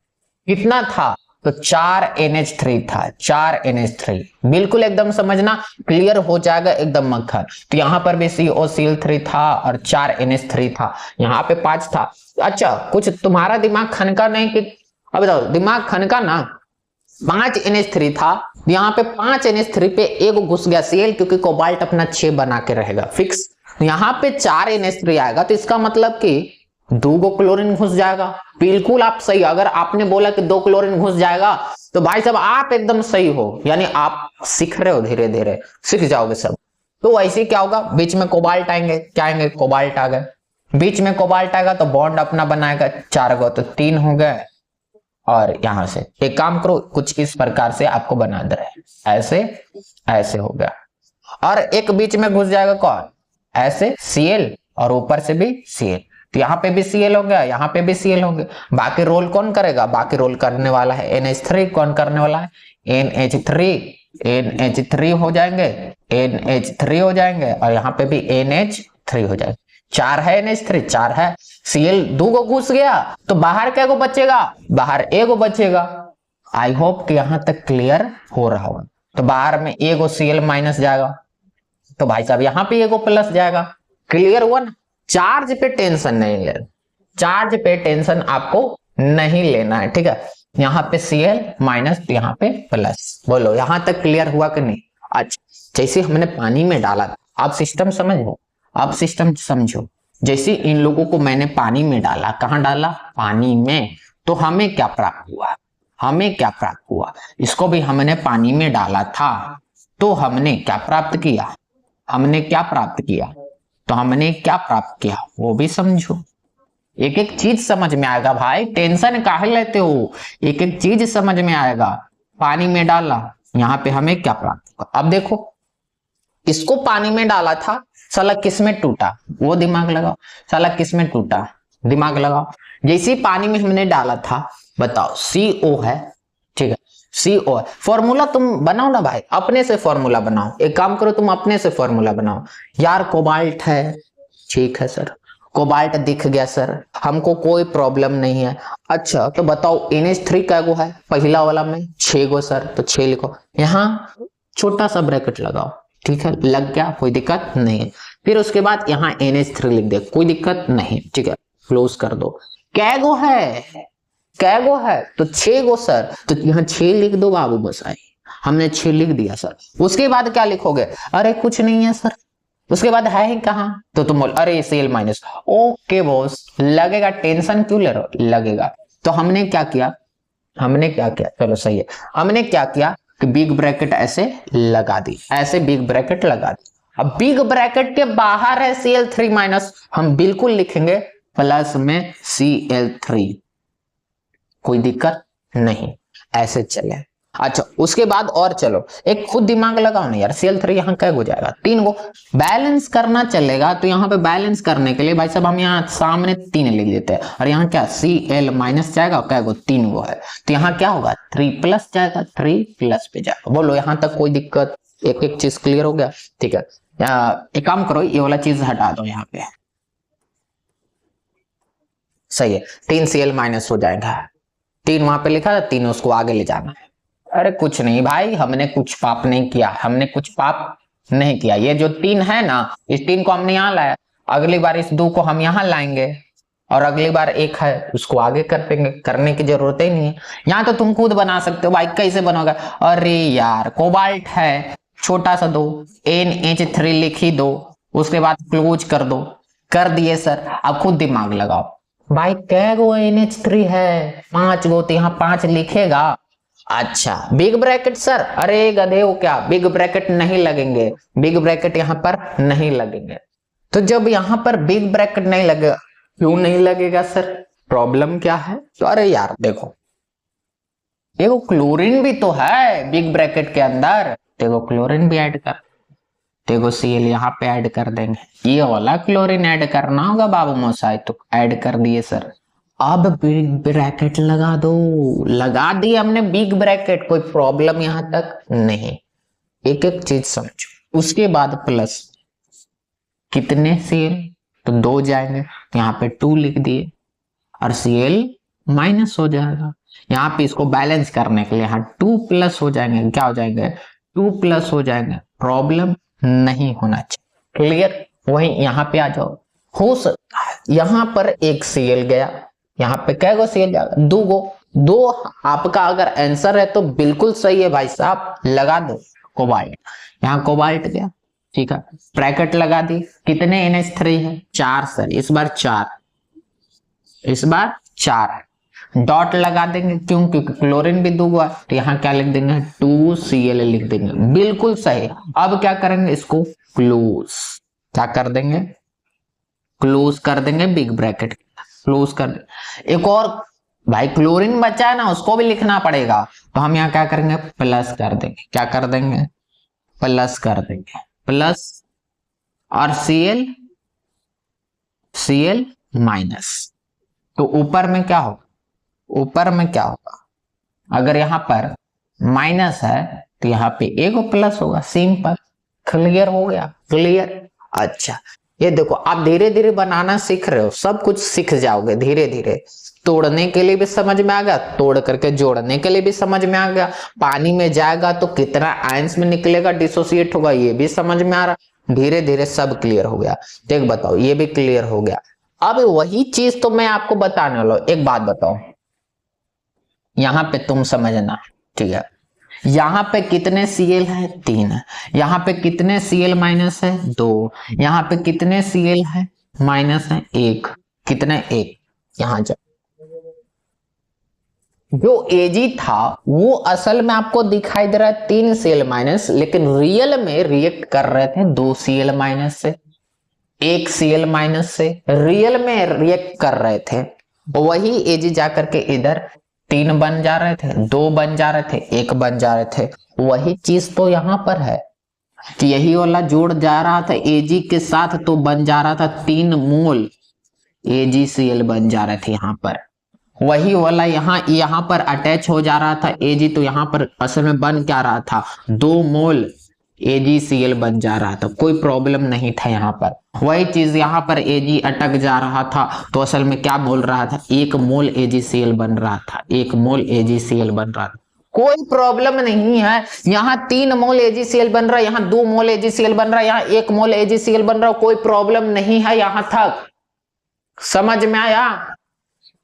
कितना था? तो 4 NH3 था, 4 NH3। बिल्कुल एकदम समझना, क्लियर हो जाएगा एकदम मक्खन। तो यहाँ पर भी COCl3 था और 4 NH3 था। यहाँ पे 5 था। अच्छा, कुछ तुम्हारा दिमाग खनका नहीं कि, अब बताओ दिमाग खनका ना। 5 NH3 था, यहाँ पे 5 NH3 पे एक घुस गया Cl, क्योंकि कोबाल्ट अपना 6 बना के रहेगा फिक्स। यहाँ पे 4 NH3 आएगा तो इसका मतलब कि 2 गो क्लोरीन घुस जाएगा। बिल्कुल आप सही। अगर आपने बोला कि 2 क्लोरीन घुस जाएगा तो भाई साहब आप एकदम सही हो, यानी आप सीख रहे हो, धीरे धीरे सीख जाओगे सब। तो ऐसे क्या होगा, बीच में कोबाल्ट आएंगे, क्या आएंगे, कोबाल्ट आ गए, बीच में कोबाल्ट आएगा तो बॉन्ड अपना बनाएगा 4 गो, तो 3 हो गए। और यहां से एक काम करो, कुछ इस प्रकार से आपको बना दे रहे, ऐसे ऐसे हो गया। और एक बीच में घुस जाएगा कौन, ऐसे Cl, और ऊपर से भी Cl, तो यहाँ पे भी Cl हो गया, यहाँ पे भी Cl होंगे। बाकी रोल कौन करेगा, बाकी रोल करने वाला है NH3, कौन करने वाला है, NH3 हो जाएंगे, NH3 हो जाएंगे, और यहाँ पे भी NH3 हो जाएगा। 4 है NH3, 4 है Cl, 2 को घुस गया तो बाहर क्या को बचेगा, बाहर A को बचेगा। आई होप कि यहां तक क्लियर हो रहा होगा। तो बाहर में A को Cl माइनस जाएगा, तो भाई साहब यहाँ पे A को प्लस जाएगा। क्लियर हुआ ना। चार्ज पे टेंशन नहीं लेना, चार्ज पे टेंशन आपको नहीं लेना है, ठीक है। यहाँ पे Cl माइनस, यहाँ पे प्लस। बोलो यहां तक क्लियर हुआ कि नहीं। अच्छा, जैसे हमने पानी में डाला था, आप सिस्टम समझो, आप सिस्टम समझो। जैसे इन लोगों को मैंने पानी में डाला, कहां डाला, पानी में, तो हमें क्या प्राप्त हुआ, हमें क्या प्राप्त हुआ, इसको भी हमने पानी में डाला था, तो हमने क्या प्राप्त किया, हमने क्या प्राप्त किया, तो हमने क्या प्राप्त किया वो भी समझो। एक एक चीज समझ में आएगा भाई, टेंशन काहे लेते हो, एक एक चीज समझ में आएगा। पानी में डाला, यहाँ पे हमें क्या प्राप्त हुआ। अब देखो, इसको पानी में डाला था, साला किसमें टूटा, वो दिमाग लगाओ, साला किसमें टूटा, दिमाग लगाओ। जैसे पानी में हमने डाला था, बताओ CO है, ठीक है, CO है। फॉर्मूला तुम बनाओ ना भाई, अपने से फॉर्मूला बनाओ, एक काम करो तुम अपने से फॉर्मूला बनाओ। यार कोबाल्ट है, ठीक है सर, कोबाल्ट दिख गया सर, हमको कोई प्रॉब्लम नहीं है। अच्छा तो बताओ NH3 क्या गो है, पहला वाला में 6 गो सर, तो 6 लिखो, यहाँ छोटा सा ब्रैकेट लगाओ, ठीक है, लग गया, कोई दिक्कत नहीं है। फिर उसके बाद यहाँ NH3 लिख दे, कोई दिक्कत नहीं, ठीक है, क्लोज कर दो। कै गो है, कै गो है, तो 6 गो सर, तो यहाँ 6 लिख दो बाबू, बस आई, हमने 6 लिख दिया सर। उसके बाद क्या लिखोगे, अरे कुछ नहीं है सर, उसके बाद है ही कहां, तो तुम बोल अरे Cl माइनस, ओके बॉस, लगेगा, टेंशन क्यों ले रहे हो, लगेगा। तो हमने क्या किया, हमने क्या किया, चलो सही है, हमने क्या किया कि बिग ब्रैकेट ऐसे लगा दी, ऐसे बिग ब्रैकेट लगा दी। अब बिग ब्रैकेट के बाहर है Cl3 माइनस, हम बिल्कुल लिखेंगे प्लस में Cl3, कोई दिक्कत नहीं, ऐसे चले। अच्छा उसके बाद और चलो, एक खुद दिमाग लगाओ ना यार, Cl3 यहाँ क्या हो जाएगा, 3 गो, बैलेंस करना चलेगा, तो यहाँ पे बैलेंस करने के लिए भाई साहब हम यहाँ सामने 3 लिख देते हैं, और यहाँ क्या Cl माइनस जाएगा, क्या गो 3 गो है, तो यहाँ क्या होगा 3 प्लस जाएगा, 3 प्लस पे जाएगा। बोलो यहाँ तक कोई दिक्कत, एक एक चीज क्लियर हो गया, ठीक है। एक काम करो, ये वाला चीज हटा दो यहाँ पे, सही है, 3 Cl माइनस हो जाएगा, 3 वहां पे लिखा था, 3 उसको आगे ले जाना है। अरे कुछ नहीं भाई, हमने कुछ पाप नहीं किया, हमने कुछ पाप नहीं किया। ये जो 3 है ना, इस 3 को हमने यहाँ लाया, अगली बार इस 2 को हम यहाँ लाएंगे, और अगली बार 1 है उसको आगे कर देंगे, करने की जरूरत ही नहीं है। यहाँ तो तुम खुद बना सकते हो भाई, कैसे बनोगे, अरे यार कोबाल्ट है, छोटा सा दो, NH3 लिख ही दो, उसके बाद क्लोज कर दो, कर दिए सर। अब खुद दिमाग लगाओ भाई, कै गो NH3 है, 5 गो, तो यहाँ 5 लिखेगा। अच्छा बिग ब्रैकेट सर, अरे गधे हो क्या, बिग ब्रैकेट नहीं लगेंगे, बिग ब्रैकेट यहाँ पर नहीं लगेंगे। तो जब यहाँ पर बिग ब्रैकेट नहीं लगेगा, क्यों नहीं लगेगा सर, प्रॉब्लम क्या है, तो अरे यार देखो, देखो क्लोरीन भी तो है बिग ब्रैकेट के अंदर, देखो क्लोरीन भी ऐड कर, देखो Cl यहाँ पे ऐड कर देंगे, ये वाला क्लोरीन ऐड करना होगा बाबू मोसाई, तो ऐड कर दिए सर। अब बिग ब्रैकेट लगा दो, लगा दिए हमने बिग ब्रैकेट, कोई प्रॉब्लम यहां तक नहीं, एक एक चीज समझो। उसके बाद प्लस कितने Cl, तो 2 जाएंगे, यहाँ पे 2 लिख दिए, और Cl माइनस हो जाएगा। यहाँ पे इसको बैलेंस करने के लिए यहाँ 2 प्लस हो जाएंगे, क्या हो जाएंगे 2 प्लस हो जाएंगे, प्रॉब्लम नहीं होना चाहिए, क्लियर। वही यहाँ पे आ जाओ, हो सकता है यहाँ पर एक Cl गया, यहाँ पे क्या गो Cl जाएगा, 2 गो, 2 आपका अगर आंसर है तो बिल्कुल सही है भाई साहब, लगा दो कोबाल्ट, यहाँ कोबाल्ट गया, ठीक है, ब्रैकेट लगा दी, कितने NH3 है, 4 सर, इस बार 4, इस बार 4 है, डॉट लगा देंगे, क्यों? क्योंकि क्लोरीन भी दूंगा, तो यहाँ क्या लिख देंगे 2Cl लिख देंगे, बिल्कुल सही। अब क्या करेंगे, इसको क्लोज, क्या कर देंगे, क्लोज कर देंगे, बिग ब्रैकेट क्लोज कर देंगे। एक और भाई क्लोरीन बचा है ना, उसको भी लिखना पड़ेगा, तो हम यहाँ क्या करेंगे, प्लस कर देंगे, क्या कर देंगे, प्लस कर देंगे, प्लस और Cl माइनस। तो ऊपर में क्या होगा, ऊपर में क्या होगा, अगर यहां पर माइनस है तो यहाँ पे एक प्लस होगा, सिंपल, क्लियर हो गया, क्लियर। अच्छा ये देखो, आप धीरे धीरे बनाना सीख रहे हो, सब कुछ सीख जाओगे धीरे धीरे। तोड़ने के लिए भी समझ में आ गया, तोड़ करके जोड़ने के लिए भी समझ में आ गया, पानी में जाएगा तो कितना आयंस में निकलेगा, डिसोसिएट होगा, ये भी समझ में आ रहा, धीरे धीरे सब क्लियर हो गया। देख बताओ, ये भी क्लियर हो गया। अब वही चीज तो मैं आपको बताने वाला हूं। एक बात बताओ, यहां पे तुम समझना, ठीक है, यहां पे कितने Cl है, 3 है, यहां पे कितने Cl माइनस है, 2, यहां पे कितने Cl है माइनस है, 1, कितने, 1, यहां जा, जो Ag था वो असल में आपको दिखाई दे रहा है 3 Cl माइनस, लेकिन रियल में रिएक्ट कर रहे थे 2 Cl माइनस से, 1 Cl माइनस से, रियल में रिएक्ट कर रहे थे। वही Ag जाकर के इधर 3 बन जा रहे थे, 2 बन जा रहे थे, 1 बन जा रहे थे। वही चीज तो यहां पर है कि यही वाला जोड़ जा रहा था Ag के साथ, तो बन जा रहा था 3 मोल AgCl बन जा रहे थे यहाँ पर। वही वाला यहाँ पर अटैच हो जा रहा था Ag, तो यहाँ पर असल में बन क्या रहा था, 2 मोल AgCl बन जा रहा था, कोई प्रॉब्लम नहीं था यहाँ पर। वही चीज यहाँ पर Ag अटक जा रहा था, तो असल में क्या बोल रहा था, 1 मोल AgCl बन रहा था, 1 मोल AgCl बन रहा था, कोई प्रॉब्लम नहीं है। यहाँ 3 मोल AgCl बन रहा है, यहाँ 2 मोल AgCl बन रहा है, यहाँ 1 मोल AgCl बन रहा है, कोई प्रॉब्लम नहीं है यहां तक, समझ में आया?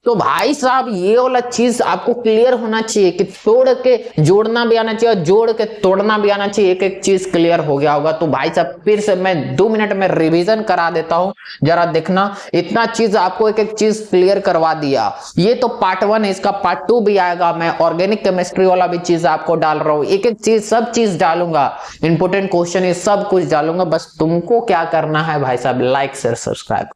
तो भाई साहब ये वाला चीज आपको क्लियर होना चाहिए कि तोड़ के जोड़ना भी आना चाहिए, जोड़ के तोड़ना भी आना चाहिए, एक एक चीज क्लियर हो गया होगा। तो भाई साहब फिर से मैं 2 मिनट में रिवीजन करा देता हूं, जरा देखना, इतना चीज आपको एक एक चीज क्लियर करवा दिया। ये तो पार्ट 1 है, इसका पार्ट 2 भी आएगा, मैं ऑर्गेनिक केमिस्ट्री वाला भी चीज आपको डाल रहा हूँ, एक एक चीज सब चीज डालूंगा, इंपोर्टेंट क्वेश्चन ये सब कुछ डालूंगा। बस तुमको क्या करना है भाई साहब, लाइक शेयर सब्सक्राइब।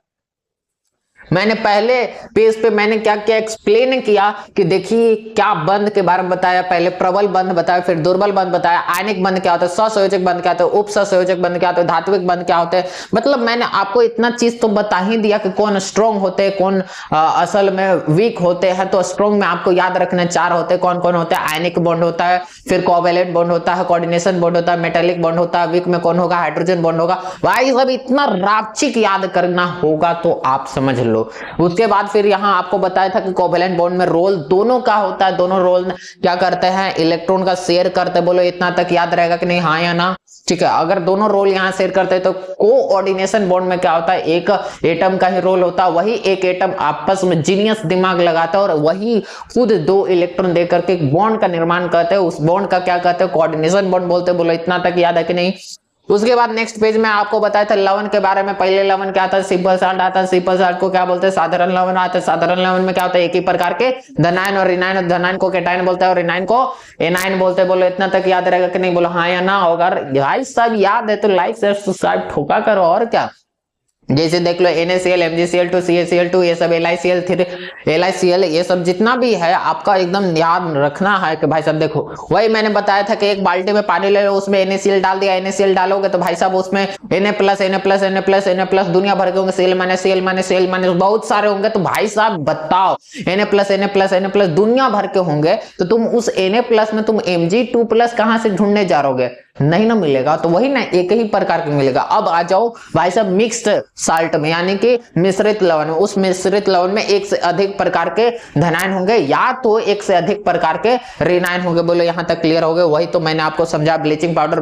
मैंने पहले पेज पे मैंने क्या क्या एक्सप्लेन किया कि देखिए क्या बंध के बारे में बताया, पहले प्रबल बंध बताया, फिर दुर्बल बंध बताया, आयनिक बंध क्या होता है, ससंयोजक बंध क्या होता है, उपसंयोजक बंध क्या होता है, धात्विक बंध क्या होते हैं। मतलब मैंने आपको इतना चीज तो बता ही दिया कि कौन स्ट्रॉन्ग होते हैं, कौन असल में वीक होते हैं। तो स्ट्रॉन्ग में आपको याद रखना 4 होते हैं, कौन कौन होते हैं, आयनिक बॉन्ड होता है, फिर कोवैलेंट बॉन्ड होता है, कोऑर्डिनेशन बॉन्ड होता है, मेटालिक बॉन्ड होता है, वीक में कौन होगा, हाइड्रोजन बॉन्ड होगा। भाई सब इतना रापचिक याद करना होगा तो आप समझ लो। उसके बाद फिर यहां आपको बताया था कि कोवैलेंट बॉन्ड में रोल दोनों का होता है, दोनों रोल क्या करते हैं, इलेक्ट्रॉन का शेयर करते हैं। बोलो इतना तक याद रहेगा कि नहीं, हाँ या ना? ठीक है, अगर दोनों रोल यहां शेयर करते हैं तो कोऑर्डिनेशन बॉन्ड में क्या होता है, एक एटम का ही रोल होता है, वही एक एटम आपस में जीनियस दिमाग लगाता है और वही खुद 2 इलेक्ट्रॉन देकर के एक बॉन्ड का निर्माण करते हैं। उस बॉन्ड का क्या कहते हैं, कोऑर्डिनेशन बॉन्ड बोलते हैं। बोलो इतना तक याद है कि नहीं? उसके बाद नेक्स्ट पेज में आपको बताया था लवण के बारे में। पहले लवण क्या था, सिंपल साल्ट आता है, सिंपल साल्ट को क्या बोलते हैं, साधारण लवण आता है। साधारण लवण में क्या होता है, एक ही प्रकार के धनायन और ऋणायन, धनायन को केटायन बोलते हैं और ऋणायन को एनायन बोलते हैं। बोलो इतना तक याद रहेगा कि नहीं? बोलो हाँ या ना? अगर भाई सब याद है तो लाइक शेयर सब्सक्राइब ठोका करो, और क्या। जैसे देख लो NaCl, MgCl2, CaCl2, ये सब LiCl, फिर LiCl, ये सब जितना भी है आपका एकदम याद रखना है कि भाई साहब देखो, वही मैंने बताया था कि एक बाल्टी में पानी ले लो, उसमें NaCl डाल दिया, NaCl डालोगे तो भाई साहब उसमें Na+, दुनिया भर के होंगे, Cl-, बहुत सारे होंगे। तो भाई साहब बताओ Na+, दुनिया भर के होंगे, तो तुम उस Na+ में तुम Mg2+ कहां से ढूंढने जा रहोगे? नहीं ना मिलेगा, तो वही ना एक ही प्रकार का मिलेगा। अब आ जाओ भाई साहब मिक्स्ड साल्ट में, यानी कि मिश्रित लवण में। उस मिश्रित लवण में एक से अधिक प्रकार के धनायन होंगे या तो एक से अधिक प्रकार के ऋणायन होंगे। बोलो यहां तक क्लियर हो गए? वही तो मैंने आपको समझा, ब्लीचिंग पाउडर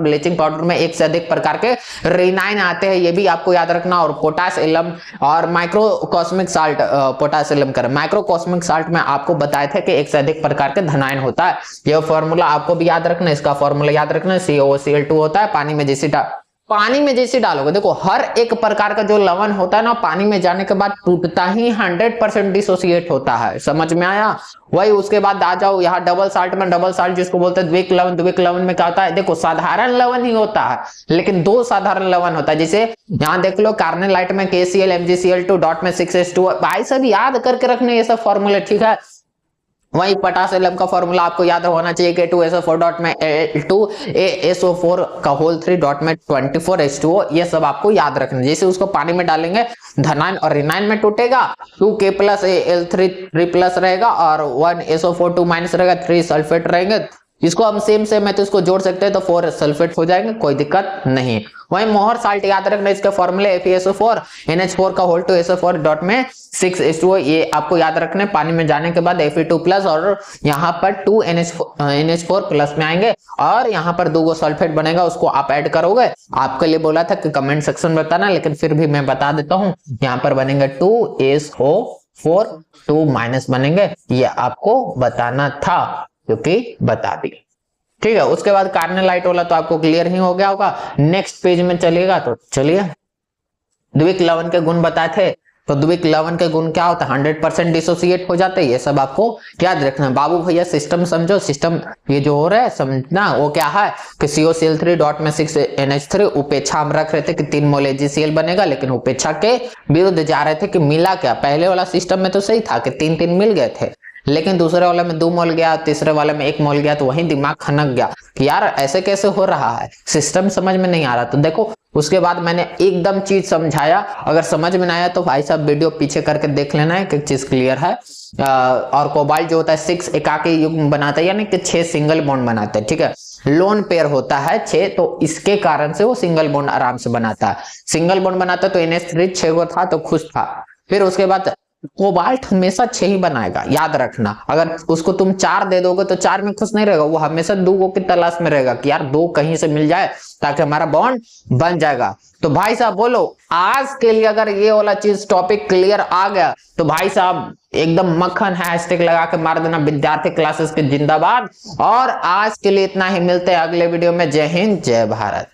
में एक से अधिक प्रकार के ऋणायन आते हैं, ये भी आपको याद रखना। और पोटास एलम और माइक्रोकॉस्मिक साल्ट, पोटास एलम कर माइक्रोकॉस्मिक साल्ट में आपको बताया था कि एक से अधिक प्रकार के धनायन होता है। यह फॉर्मूला आपको भी याद रखना, इसका फॉर्मूला याद रखना, COCl2 होता है, पानी में जैसे पानी में जैसे डालोगे, देखो हर एक प्रकार का जो लवण होता है ना, पानी में जाने के बाद टूटता ही 100% डिसोसिएट होता है। समझ में आया? वही उसके बाद आ जाओ यहाँ डबल साल्ट में। डबल साल्ट जिसको बोलते हैं द्विक लवण। द्विक लवण में क्या होता है? देखो साधारण लवण ही होता है, लेकिन दो साधारण लवण होता है। जैसे यहाँ देख लो कार्नेलाइट में KCl MgCl2 डॉट में 6H2। भाई सब याद करके रखने ये सब फॉर्मूले, ठीक है। वही पोटासियम का फॉर्मूला आपको याद होना चाहिए, K2SO4 डॉट में 2ASO4 का होल 3 डॉट में 24H2O। ये सब आपको याद रखना। जैसे उसको पानी में डालेंगे धनायन और ऋणायन में टूटेगा, 2K प्लस Al3 3 प्लस रहेगा और 1SO4 2 माइनस रहेगा, 3 सल्फेट रहेंगे। इसको हम सेम है तो इसको जोड़ सकते हैं तो 4 सल्फेट हो जाएंगे, कोई दिक्कत नहीं। वही मोहर साल्ट याद रखना, इसके फॉर्मूले FeSO4 NH4 का होल 2 SO4 डॉट में 6H2O। ये आपको याद रखना है। पानी में जाने के बाद Fe2 प्लस और यहाँ पर 2 NH4 प्लस में आएंगे और यहाँ पर 2 सल्फेट बनेगा, उसको आप ऐड करोगे। आपके लिए बोला था कि कमेंट सेक्शन में बताना, लेकिन फिर भी मैं बता देता हूँ। यहाँ पर बनेंगे 2SO4 2 माइनस बनेंगे, ये आपको बताना था क्योंकि बता दी, ठीक है। उसके बाद कार्नेलाइट वाला तो आपको क्लियर ही हो गया होगा। नेक्स्ट पेज में चलिएगा तो चलिए, द्विक लवण के गुण बताए थे। तो द्विक लवण के गुण क्या होता है? 100% डिसोसिएट हो जाते हैं। ये सब आपको याद रखना। बाबू भैया सिस्टम समझो। सिस्टम ये जो हो रहा है समझना, वो क्या है कि COCl3 डॉट में 6NH3। उपेक्षा हम रख रहे थे कि 3 मोल AgCl बनेगा, लेकिन उपेक्षा के विरुद्ध जा रहे थे कि मिला क्या। पहले वाला सिस्टम में तो सही था कि 3 मिल गए थे, लेकिन दूसरे वाले में 2 मोल गया, तीसरे वाले में 1 मोल गया, तो वहीं दिमाग खनक गया कि यार ऐसे कैसे हो रहा है, सिस्टम समझ में नहीं आ रहा। तो देखो उसके बाद मैंने एकदम चीज समझाया। अगर समझ में ना आया तो भाई साहब वीडियो पीछे करके देख लेना है कि चीज क्लियर है। और कोबाल्ट जो होता है 6 एकाकी युग्म बनाता है, यानी कि 6 सिंगल बॉन्ड बनाते हैं, ठीक है। लोन पेयर होता है 6, तो इसके कारण से वो सिंगल बॉन्ड आराम से बनाता है। सिंगल बॉन्ड बनाता है तो NH3 6 गो था तो खुश था। फिर उसके बाद कोबाल्ट हमेशा 6 ही बनाएगा, याद रखना। अगर उसको तुम 4 दे दोगे तो 4 में खुश नहीं रहेगा, वो हमेशा 2 की तलाश में रहेगा कि यार 2 कहीं से मिल जाए ताकि हमारा बॉन्ड बन जाएगा। तो भाई साहब बोलो, आज के लिए अगर ये वाला चीज टॉपिक क्लियर आ गया तो भाई साहब एकदम मक्खन हैशटैग लगा के मार देना विद्यार्थी क्लासेस के जिंदाबाद। और आज के लिए इतना ही, मिलते हैं अगले वीडियो में। जय हिंद जय भारत।